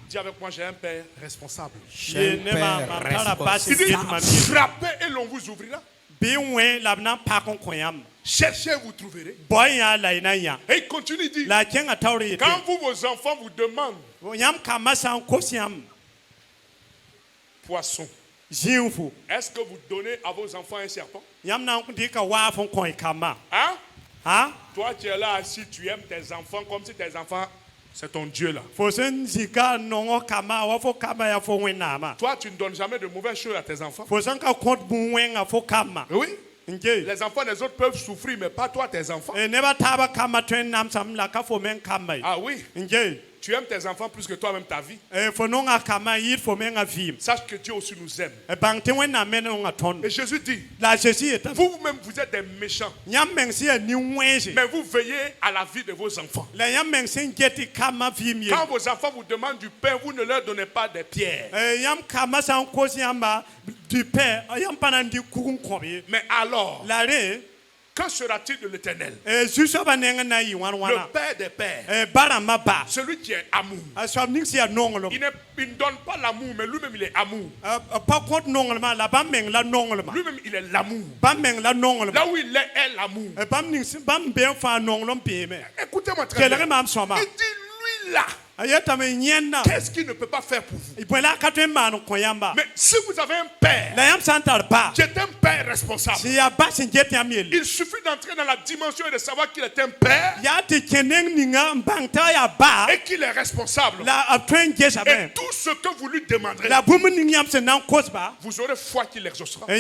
Dis avec moi, j'ai un Père responsable. Il dit, frappez et l'on vous ouvrira. Cherchez et vous trouverez. Et il continue, il dit, quand vos enfants vous demandent poisson, est-ce que vous donnez à vos enfants un serpent? Hein? Toi, tu es là assis, tu aimes tes enfants comme si tes enfants, c'est ton Dieu là. Toi, tu ne donnes jamais de mauvaises choses à tes enfants. Oui. Les enfants des autres peuvent souffrir, mais pas toi, tes enfants. Ah oui. Tu aimes tes enfants plus que toi-même ta vie. Sache que Dieu aussi nous aime. Et Jésus dit, vous-même vous êtes des méchants, mais vous veillez à la vie de vos enfants. Quand vos enfants vous demandent du pain, vous ne leur donnez pas des pierres. Mais alors, quand sera-t-il de l'Éternel? Le Père des Pères, celui qui est amour. Il ne donne pas l'amour, mais lui-même il est amour. Lui-même il est l'amour. Là où il est l'amour. Écoutez-moi très bien. Il dit lui là. Qu'est-ce qu'il ne peut pas faire pour vous? Mais si vous avez un père qui est un père responsable, il suffit d'entrer dans la dimension et de savoir qu'il est un père et qu'il est responsable. Et tout ce que vous lui demanderez, vous aurez foi qu'il exaucera. Quand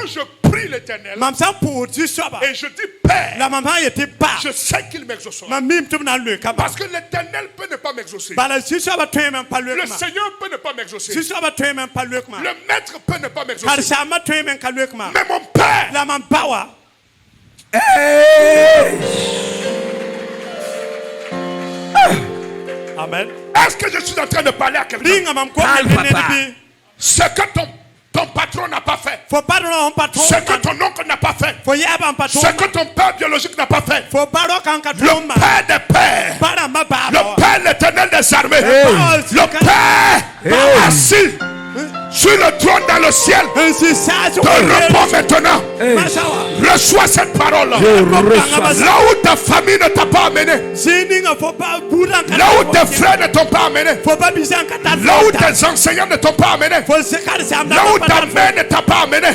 je prie l'Éternel et je dis Père, je sais qu'il m'exaucera. Parce que l'Éternel peut ne pas m'exaucer. Le Seigneur peut ne pas m'exaucer. Le Maître peut ne pas m'exaucer. Mais mon Père. Amen. Est-ce que je suis en train de parler à quelqu'un? Ce que ton patron n'a pas fait, ce que ton oncle n'a pas fait, ce que ton père biologique n'a pas fait, le Père des pères, le Père l'Éternel des armées, le Père assis sur le trône dans le ciel, te répond maintenant. Reçois cette parole. Là où ta famille ne t'a pas amené, là où tes frères ne t'ont pas amené, là où tes enseignants ne t'ont pas amené, là où ta mère ne t'a pas amené,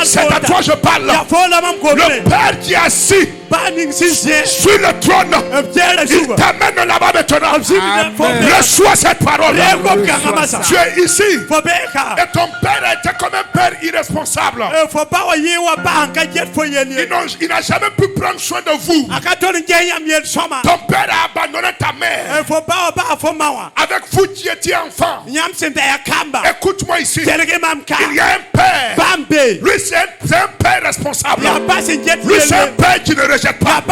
c'est à toi je parle. Le Père qui est assis sur le trône, il t'amène là-bas maintenant. Reçois cette parole. Tu es ici et ton père était comme un père irresponsable. Il n'a jamais pu prendre soin de vous. Ton père a abandonné ta mère. Avec vous qui étiez enfant, écoute-moi ici. Il y a un père. Lui c'est un père responsable. Lui c'est un père qui ne rejette pas.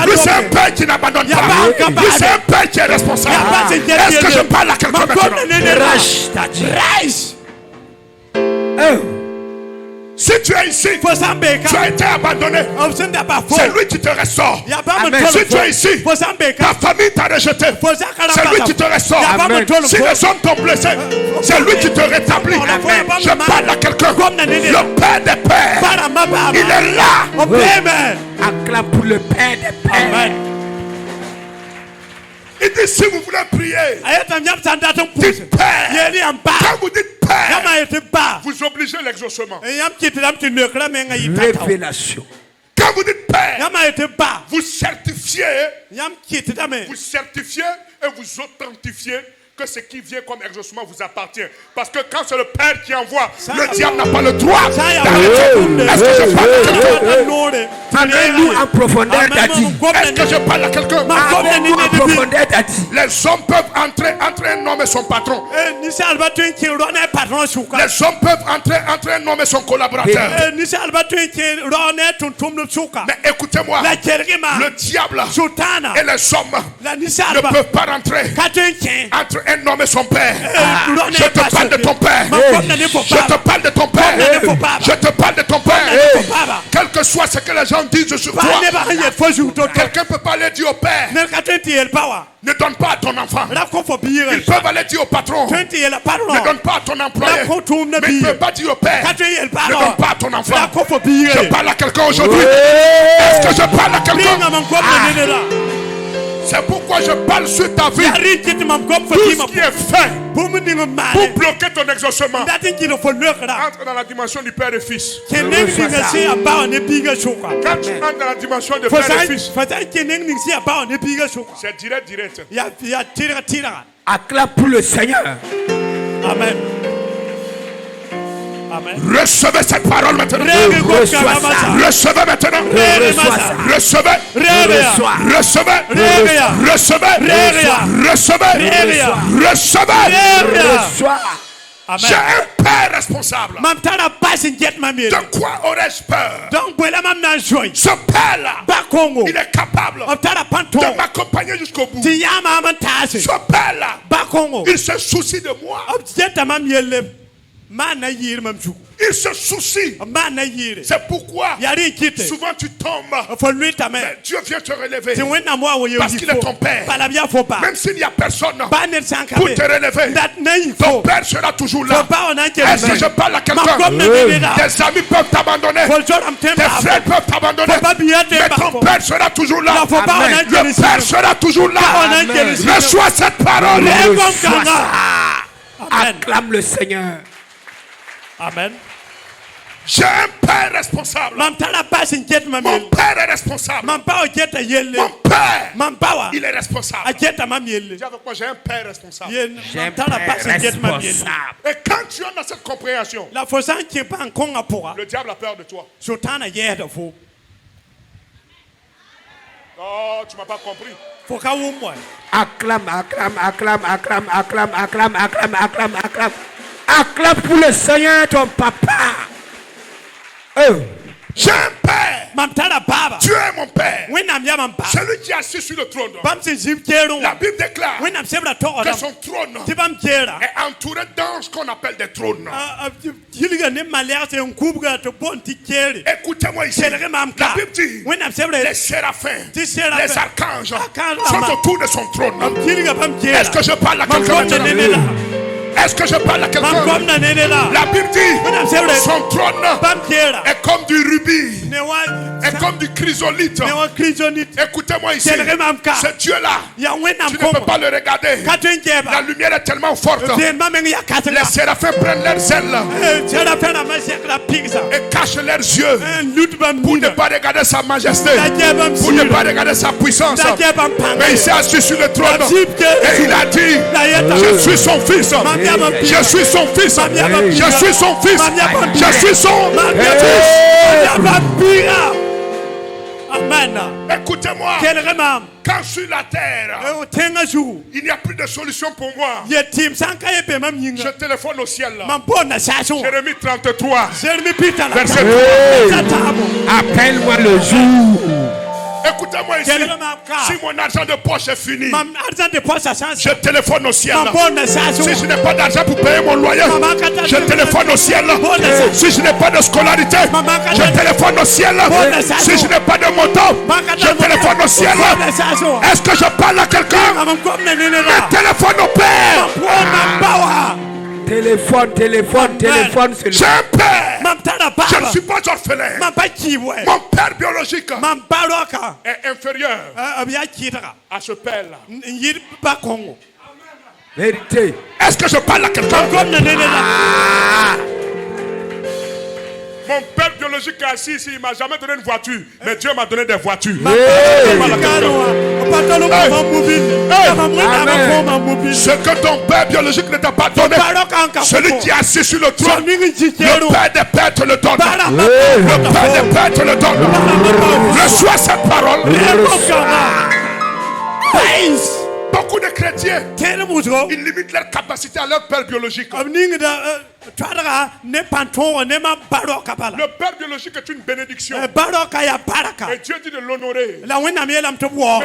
Lui c'est un père qui n'abandonne pas. Lui c'est un père qui est responsable. Est-ce que je parle à quelqu'un maintenant? Si tu es ici, tu as été abandonné, c'est lui qui te restaure. Si tu es ici, ta famille t'a rejeté, c'est lui qui te restaure. Si les hommes t'ont blessé, c'est lui qui te rétablit. Je parle à quelqu'un. Le Père des pères, il est là. Acclame pour le Père des pères. Il dit si vous voulez prier, dites Père. Quand vous dites Père, vous obligez l'exaucement. Révélation. Quand vous dites Père, vous certifiez et vous authentifiez que ce qui vient comme exaucement vous appartient. Parce que quand c'est le Père qui envoie, le diable n'a pas le droit d'arrêter. Est-ce que je parle à quelqu'un? Amenez-nous en profondeur, Daddy. Est-ce que je parle à quelqu'un? Amenez-nous en profondeur, Daddy. Les hommes peuvent entrer entre un homme et son patron. Les hommes peuvent entrer entre un homme et son collaborateur. Mais écoutez-moi, le diable et les hommes ne peuvent pas rentrer entre un homme et son père. Je te parle de ton père. Je te parle de ton père. Je te parle de ton père. Quel que soit ce que les gens disent sur toi, quelqu'un peut pas aller dire au père, ne donne pas à ton enfant. Ils peuvent aller dire au patron, ne donne pas à ton employé. Mais ils ne peuvent pas dire au père, ne donne pas à ton enfant. Je parle à quelqu'un aujourd'hui. Est-ce que je parle à quelqu'un? C'est pourquoi je parle sur ta vie. Tout ce qui est fait pour bloquer ton exaucement entre dans la dimension du Père et Fils. Quand tu entres dans la dimension du Père et Fils, c'est direct. Acclame pour le Seigneur. Amen. Recevez cette parole maintenant. Reçois ça. Recevez maintenant. Reçois ça. Recevez. Recevez. Recevez. Reçois. J'ai un père responsable. De quoi aurais-je peur? Ce père-là, il est capable de m'accompagner jusqu'au bout. Ce père-là, il se soucie de moi. Il se soucie. C'est pourquoi souvent tu tombes. Mais Dieu vient te relever. Parce qu'il est ton père. Même s'il n'y a personne pour te relever, ton père sera toujours là. Est-ce que je parle à quelqu'un? Tes amis peuvent t'abandonner. Tes frères peuvent t'abandonner. Mais ton père sera toujours là. Le père sera toujours là. Reçois cette parole. Acclame le Seigneur. Amen. J'ai un père responsable. Mon père est responsable. Mon père, il est responsable. Dis avec moi, j'ai un père responsable. J'ai un père responsable. Et quand tu as cette compréhension, le diable a peur de toi. Oh, tu m'as pas compris. Acclame. Acclame pour le Seigneur, ton papa. J'ai un père. Dieu est mon père. Celui qui est assis sur le trône. La Bible déclare que son trône est entouré d'anges qu'on appelle des trônes. Écoutez-moi ici. La Bible dit les séraphins, les archanges sont autour de son trône. Est-ce que je parle à quelqu'un maintenant? Est-ce que je parle à quelqu'un? La Bible dit son trône est comme du rubis, est comme du chrysolite. Écoutez-moi ici. Ce Dieu-là, tu ne peux pas le regarder. La lumière est tellement forte. Les séraphins prennent leurs ailes et cachent leurs yeux pour ne pas regarder sa majesté, pour ne pas regarder sa puissance. Mais il s'est assis sur le trône et il a dit: je suis son fils. Je suis son fils. Je suis son fils. Je suis son fils. Amen. Écoutez-moi. Quand sur la terre, il n'y a plus de solution pour moi. Je téléphone au ciel. Jérémie 33. Verset 3. Appelle-moi le jour. Écoutez-moi ici. Si mon argent de poche est fini, je téléphone au ciel. Si je n'ai pas d'argent pour payer mon loyer, je téléphone au ciel. Si je n'ai pas de scolarité, je téléphone au ciel. Si je n'ai pas de moto, je téléphone au ciel. Est-ce que je parle à quelqu'un? Mais téléphone au Père. Téléphone. J'ai un père. Je ne suis pas orphelin. Mon père biologique est inférieur à ce père-là. Vérité. Est-ce que je parle à quelqu'un? Mon père biologique est assis ici, il ne m'a jamais donné une voiture. Mais Dieu m'a donné des voitures. Ce que ton père biologique ne t'a pas donné, celui qui est assis sur le trône, le Père des Pères te le donne. Le Père des Pères te le donne. Reçois cette parole. Beaucoup de chrétiens, ils limitent leur capacité à leur père biologique. Le père biologique est une bénédiction. Et Dieu dit de l'honorer. Mais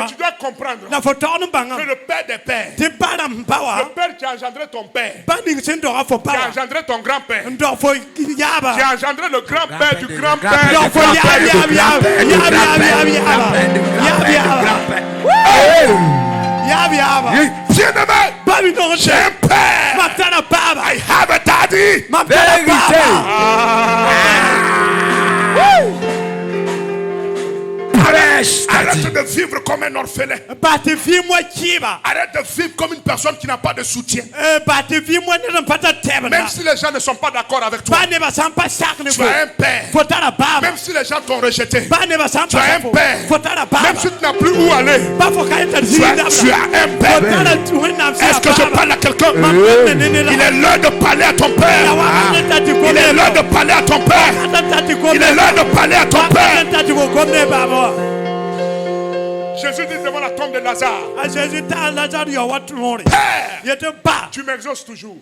tu dois comprendre que le père des pères, le père qui a engendré ton père, qui a engendré ton grand-père, qui a engendré le grand-père du grand-père du grand-père. Bien-aimé, j'ai un père. I have a daddy. Amen. Arrête de vivre comme un orphelin. Arrête de vivre comme une personne qui n'a pas de soutien. Même si les gens ne sont pas d'accord avec toi, tu as un père. Même si les gens t'ont rejeté, tu as un père. Même si tu n'as plus où aller, tu as un père. Est-ce que je parle à quelqu'un? Il est l'heure de parler à ton père. Il est l'heure de parler à ton père. Il est l'heure de parler à ton père. Jésus dit devant la tombe de Lazare, Père, tu m'exauces toujours.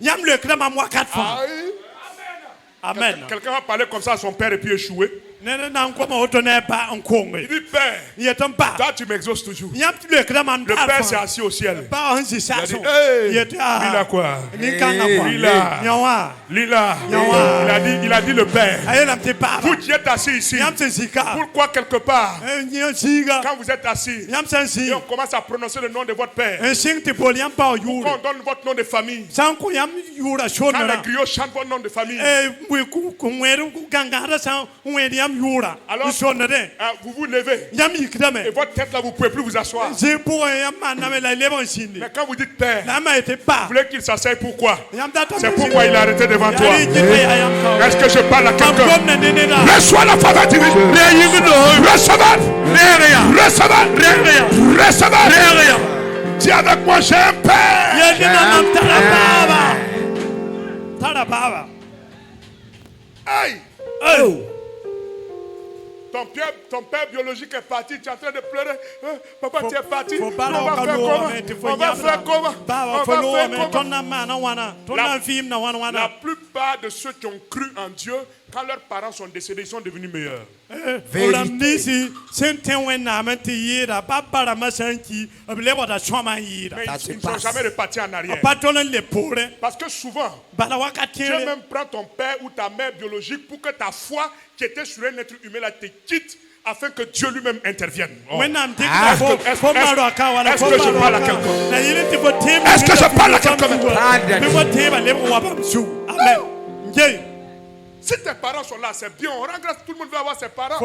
Amen. Quelqu'un va parler comme ça à son père et puis échouer. Il dit Père, toi tu m'exauces toujours. Le Père s'est assis au ciel. Il a dit Lila quoi? Lila. Il a dit le Père. Vous qui êtes assis ici, pourquoi quelque part quand vous êtes assis et on commence à prononcer le nom de votre Père, pourquoi on donne votre nom de famille, quand les griots chantent votre nom de famille, alors vous vous levez et votre tête là vous ne pouvez plus vous asseoir. Mais quand vous dites Père, vous voulez qu'il s'asseye, pourquoi? C'est pourquoi il a arrêté devant toi. Est-ce que je parle à quelqu'un? Reçois la faveur divine. Recevez. Dis avec moi, j'ai un Père. Aïe. Ton père biologique est parti, tu es en train de pleurer. Papa, tu es parti. On va faire comment? La plupart de ceux qui ont cru en Dieu, quand leurs parents sont décédés, ils sont devenus meilleurs. Ils ne sont jamais repartis en arrière. Parce que souvent, Dieu même prend ton père ou ta mère biologique pour que ta foi qui était sur un être humain là te quitte, afin que Dieu lui-même intervienne. Est-ce que je parle à quelqu'un? Est-ce que je parle à quelqu'un? Si tes parents sont là, c'est bien. On rend grâce, tout le monde veut avoir ses parents.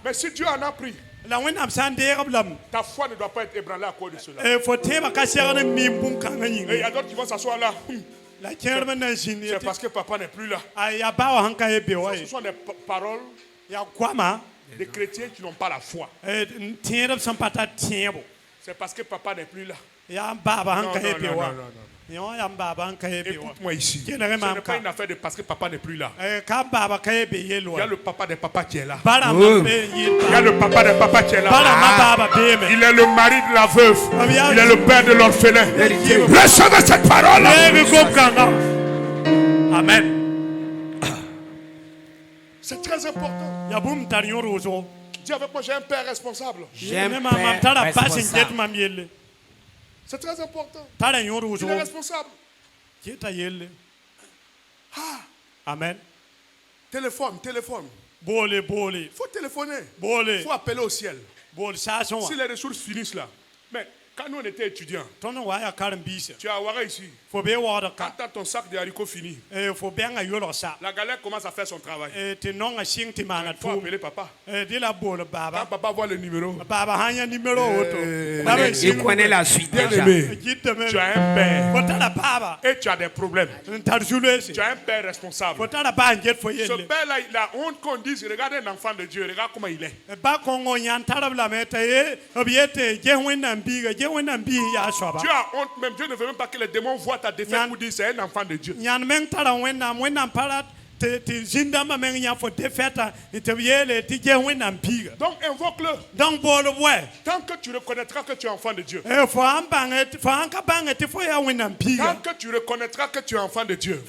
Mais si Dieu en a pris, ta foi ne doit pas être ébranlée à cause de cela. Et il y a d'autres qui vont s'asseoir là. C'est parce que papa n'est plus là. Ce sont des paroles des chrétiens qui n'ont pas la foi. C'est parce que papa n'est plus là. Non. Écoute-moi ici. Ce n'est pas une affaire de parce que papa n'est plus là. Il y a le papa des papas qui est là. Il y a le papa des papas qui est là. Il est le mari de la veuve. Il est le père de l'orphelin. Recevez cette parole. Amen. C'est très important. Dis avec moi, j'ai un père responsable. C'est très important. Il est responsable. Amen. Téléphone. Il faut téléphoner. Il faut appeler au ciel. Si les ressources finissent là. Mais quand nous on était étudiants, tu es à Ouara ici. Quand ton sac de haricots finit, la galère commence à faire son travail. Il faut appeler papa. Quand papa voit le numéro, il connaît la suite. Tu as un père et tu as des problèmes. Tu as un père responsable. Ce père-là, il a honte qu'on dise, regarde un enfant de Dieu, regarde comment il est. Tu as honte même, Dieu ne veut même pas que les démons voient ta défaite pour dire c'est un enfant de Dieu. Donc invoque-le. Tant que tu reconnaîtras que tu es enfant de Dieu. Tant que tu reconnaîtras que tu es enfant de Dieu.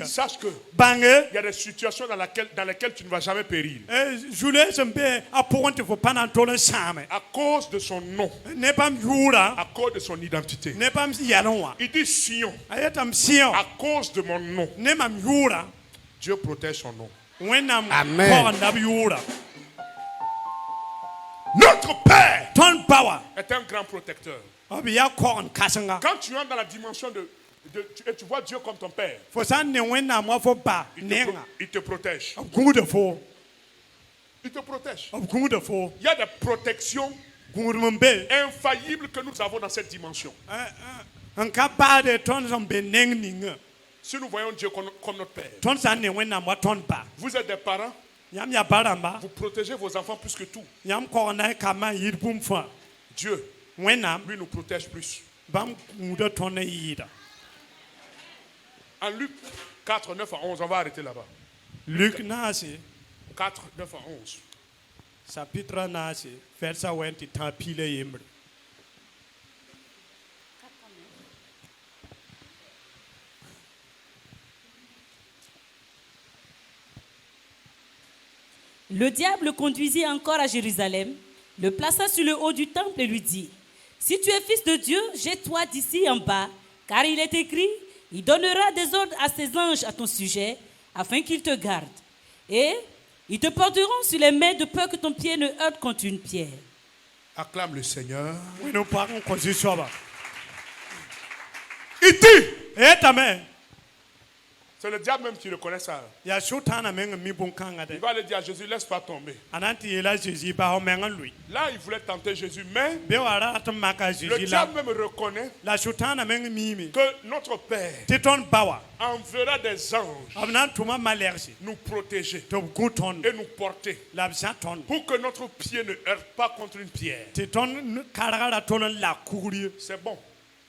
Sache que il y a des situations dans lesquelles tu ne vas jamais périr. À cause de son nom. À cause de son identité. Il dit Sion. À cause de mon nom. Dieu protège son nom. Amen. Notre Père est un grand protecteur. Quand tu entres dans la dimension Et tu vois Dieu comme ton père. Fo san ne wẽnnaam wa fo ba nenga Il te protège. b gũuda fo Il te protège. b gũuda fo Il y a des protections gũudum n be infaillibles que nous avons dans cette dimension. n ka baade tõnd sẽn be neng ninga Si nous voyons Dieu comme notre père. tõnd sã n ne wẽnnaam wa tõnd ba Vous êtes des parents, yãmb yaa ba rãmba vous protégez vos enfants plus que tout. yãmb kɔg na y kambã n yɩɩd bũmb fãa Dieu, wẽnnaam lui, nous protège plus. bãmb gũuda tõnd n yɩɩda En Luc 4, 9 à 11, on va arrêter là-bas. luk naase 4, 9 à 11. chapitre naase vɛrsa wẽn tɩ tãag piila yembre Le diable le conduisit encore à Jérusalem, le plaça sur le haut du temple et lui dit, « Si tu es fils de Dieu, jette-toi d'ici en bas, car il est écrit, il donnera des ordres à ses anges à ton sujet, afin qu'ils te gardent. Et ils te porteront sur les mains de peur que ton pied ne heurte contre une pierre. » Acclame le Seigneur. wẽnd n pag n kõ zu-soaba Il dit, etame c'est le diable même qui reconnaît ça. yaa sʋtãana meng n mi bõn-kãngã Il de va aller dire à Jésus, laisse pas tomber. a na n tɩ yeela a zeezi ba f meng n lʋɩ Là, il voulait tenter Jésus, mais be wa rat n mak a le zeezi la diable même reconnaît la sʋtãana meng miime que notre Père tɩ tõnd ba wa enverra des anges b na n tʋma malɛgse nous protéger tɩ b gũ tõnd et nous porter la b zã tõnd pour que notre pied ne heurte pas contre une pierre. tɩ tõnd karga ra tol n la kugr ye C'est bon.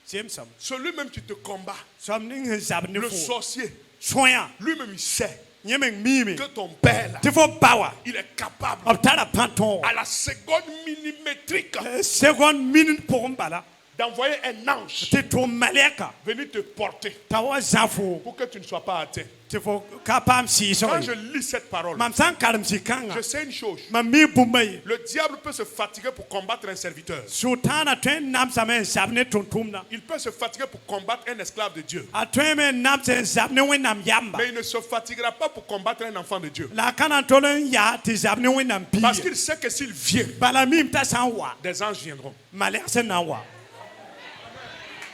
zemsame Celui-même qui te combat, soab ning sẽn zab ne le fo sorcier, sõyã lui-même il sait yẽ meng miime que ton Père, là, tɩ fo ba wa il est capable b tara pã tõog à la seconde millimétrique segõnd minit pʋgẽ bala d'envoyer un ange tɩ tʋʋm malɛka venir te porter t'a wa zã fo pour que tu ne sois pas atteint. tɩ fo ka paam sɩɩsg Quand ye je lis cette parole, mam sã n karem zĩ-kãngã je sais une chose. mam mi bũmba ye Le diable peut se fatiguer pour combattre un serviteur. sʋtãana tõe n namsame n zab ne tʋm-tʋmda Il peut se fatiguer pour combattre un esclave de Dieu. a tõeme n namse n zab ne wẽnnaam yamba Mais il ne se fatiguera pas pour combattre un enfant de Dieu. la a ka na n tol n yaa tɩ zab ne wẽnnaam Parce piiye qu'il sait que s'il vient, bala mim t'a sã n wa des anges viendront. malɛg sẽn na n wa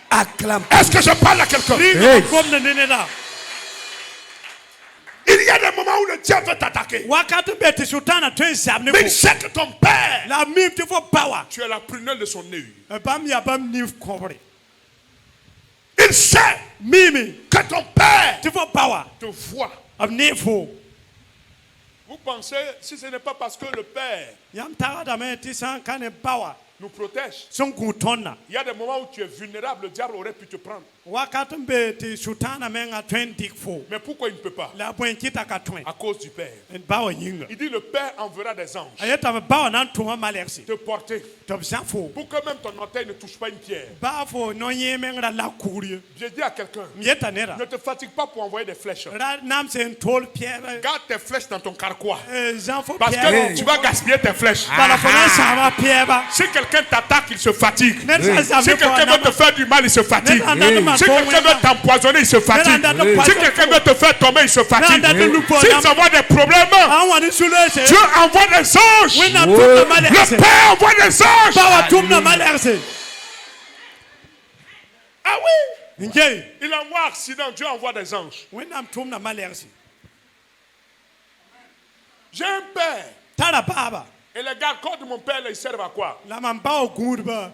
Acclame. Est-ce que je parle à quelqu'un? rɩɩga gomda ne neda Il y a des moments où le diable veut t'attaquer. wakat n be tɩ sʋtãana tõe n zab ne Mais il fo sait que ton Père, la mim tɩ fo ba wa tu es la prunelle de son œil. bãmb yaa bãmb nin kõbre Il sait mime que ton Père tɩ fo ba wa te voit. b ne fo Vous pensez, si ce n'est pas parce que le Père yãmb tagsdame tɩ sã n ka ne ba wa nous protège, sẽn gũ tõndã il y a des moments où tu es vulnérable, le diable aurait pu te prendre. wakat n be tɩ sʋtãana mengã tõe n dɩk fo Mais pourquoi il ne peut pas? la bõe kɩta ka tõe À cause du Père. n ba wa yĩnga Il dit le Père enverra des anges a yetame ba wa na n tʋma malɛgse te porter tɩ b zã fo pour que même ton orteil ne touche pas une pierre. baa fo no-yẽ mengrã la kugr ye J'ai dit à quelqu'un, m yeta neda ne te fatigue pas pour envoyer des flèches. ra namse n tool pɛɛb Garde tes flèches dans ton carquois. zã fo Parce que pɛɛb tu vas gaspiller tes flèches. bala fo na n sãama pɛɛba Si quelqu'un t'attaque, il se fatigue. ned sã zab Si ne fo quelqu'un veut te faire du mal, il se fatigue. Si quelqu'un veut t'empoisonner, il se fatigue. Si quelqu'un veut te faire tomber, il se fatigue. Si tu envoies des problèmes, an wa ne sʋlese Dieu envoie des anges. wẽnnaam tʋmda malɛgse Le Père envoie des anges. ba wa tʋmda malɛgse Ah oui. n-ke Il envoie accident, Dieu envoie des anges. wẽnnaam tʋmda malɛgse J'ai un père. tara baaba Et les gardes-corps de mon père, là, ils servent à quoi? la mam ba wa gũudbã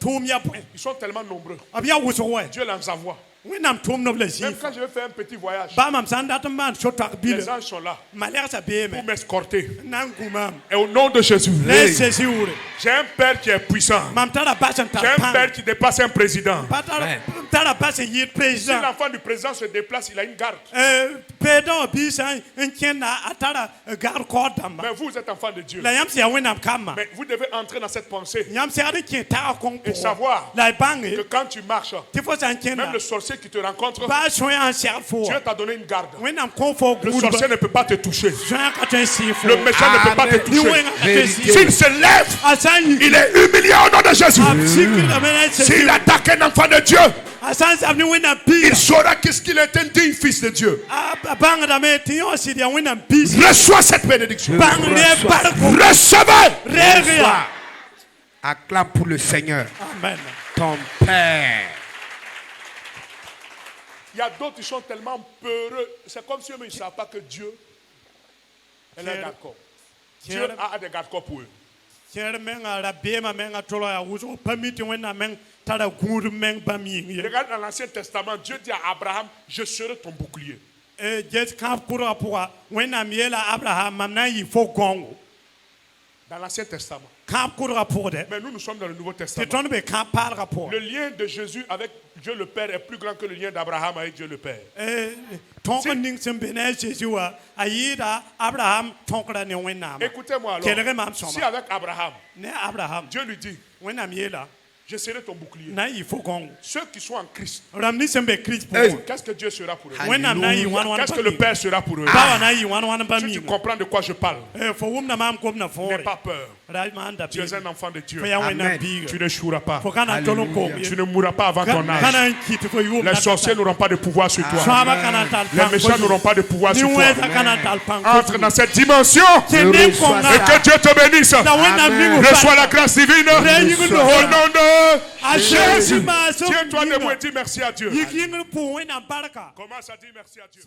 tʋʋm ya bõe Ils sont tellement nombreux. b ya wʋsg wɛ Dieu les envoie. wẽnnaam tʋmdb la Même zĩig quand je vais faire un petit voyage, ba mam sã n dat n maan so-toag les bilã anges sont là malɛgsã pour beeme m'escorter. na n gũ maam Et au nom de Jésus, la sesi wʋre j'ai un père qui est puissant. mam tara bas n J'ai tar un pãng père qui dépasse un président. tara bas n yɩɩd Si président l'enfant du président se déplace, il a une garde. peedã wã biisã n kẽnda a tara gard kaood dãmba Mais vous êtes enfant de Dieu. la yãmb sẽn yaa wẽnnaam kambã Mais vous devez entrer dans cette pensée yãmb segd n kẽ tagã kõng et savoir la y bãnge que quand tu marches, tɩ fo sã n kẽnda même le sorcier qui te rencontre, baa sõyã n segd fo Dieu wã t'a donné une garde. wẽnnaam kõ fo Le sorcier gũudbã ne peut pas te toucher. sõyã ka tõe n sɩɩ fo Le méchant ne peut pas te ni toucher. wẽngã ka tõe n sɩɩ S'il se lève, a sã n il est humilié au nom de Jésus. a sikrdame na S'il attaque un enfant de Dieu, a sã n zab ne wẽnnaam il piiga saura qu'est-ce qu'il est un digne fils de Dieu. a bãngdame tɩ yõ sɩd yaa wẽnnaam piis Reçois cette bénédiction. bãng ne bark Recevez. rɛɛg yaa Acclame pour le Seigneur, amen ton Père. Il y a d'autres qui sont tellement peureux. C'est comme si eux, ils ne savent pas que Dieu est un garde-corps. Dieu a des garde-corps pour eux. Regarde dans l'Ancien Testament, Dieu dit à Abraham, je serai ton bouclier. Dans l'Ancien Testament. Mais nous sommes dans le Nouveau Testament. Le lien de Jésus avec Dieu le Père est plus grand que le lien d'Abraham avec Dieu le Père. Écoutez-moi alors. Si avec Abraham, Dieu lui dit, je serai ton bouclier. Ceux qui sont en Christ, qu'est-ce que Dieu sera pour eux? Qu'est-ce que le Père sera pour eux? Si tu comprends de quoi je parle, n'aie pas peur. Tu es un enfant de Dieu. Amen. Tu ne joueras pas. Alléluia. Tu ne mourras pas avant ton âge. Les sorciers n'auront pas de pouvoir sur toi. Les méchants n'auront pas de pouvoir sur toi. Entre dans cette dimension et que Dieu te bénisse. Reçois la grâce divine au nom de Jésus. Tiens-toi debout et dis merci à Dieu. Commence à dire merci à Dieu.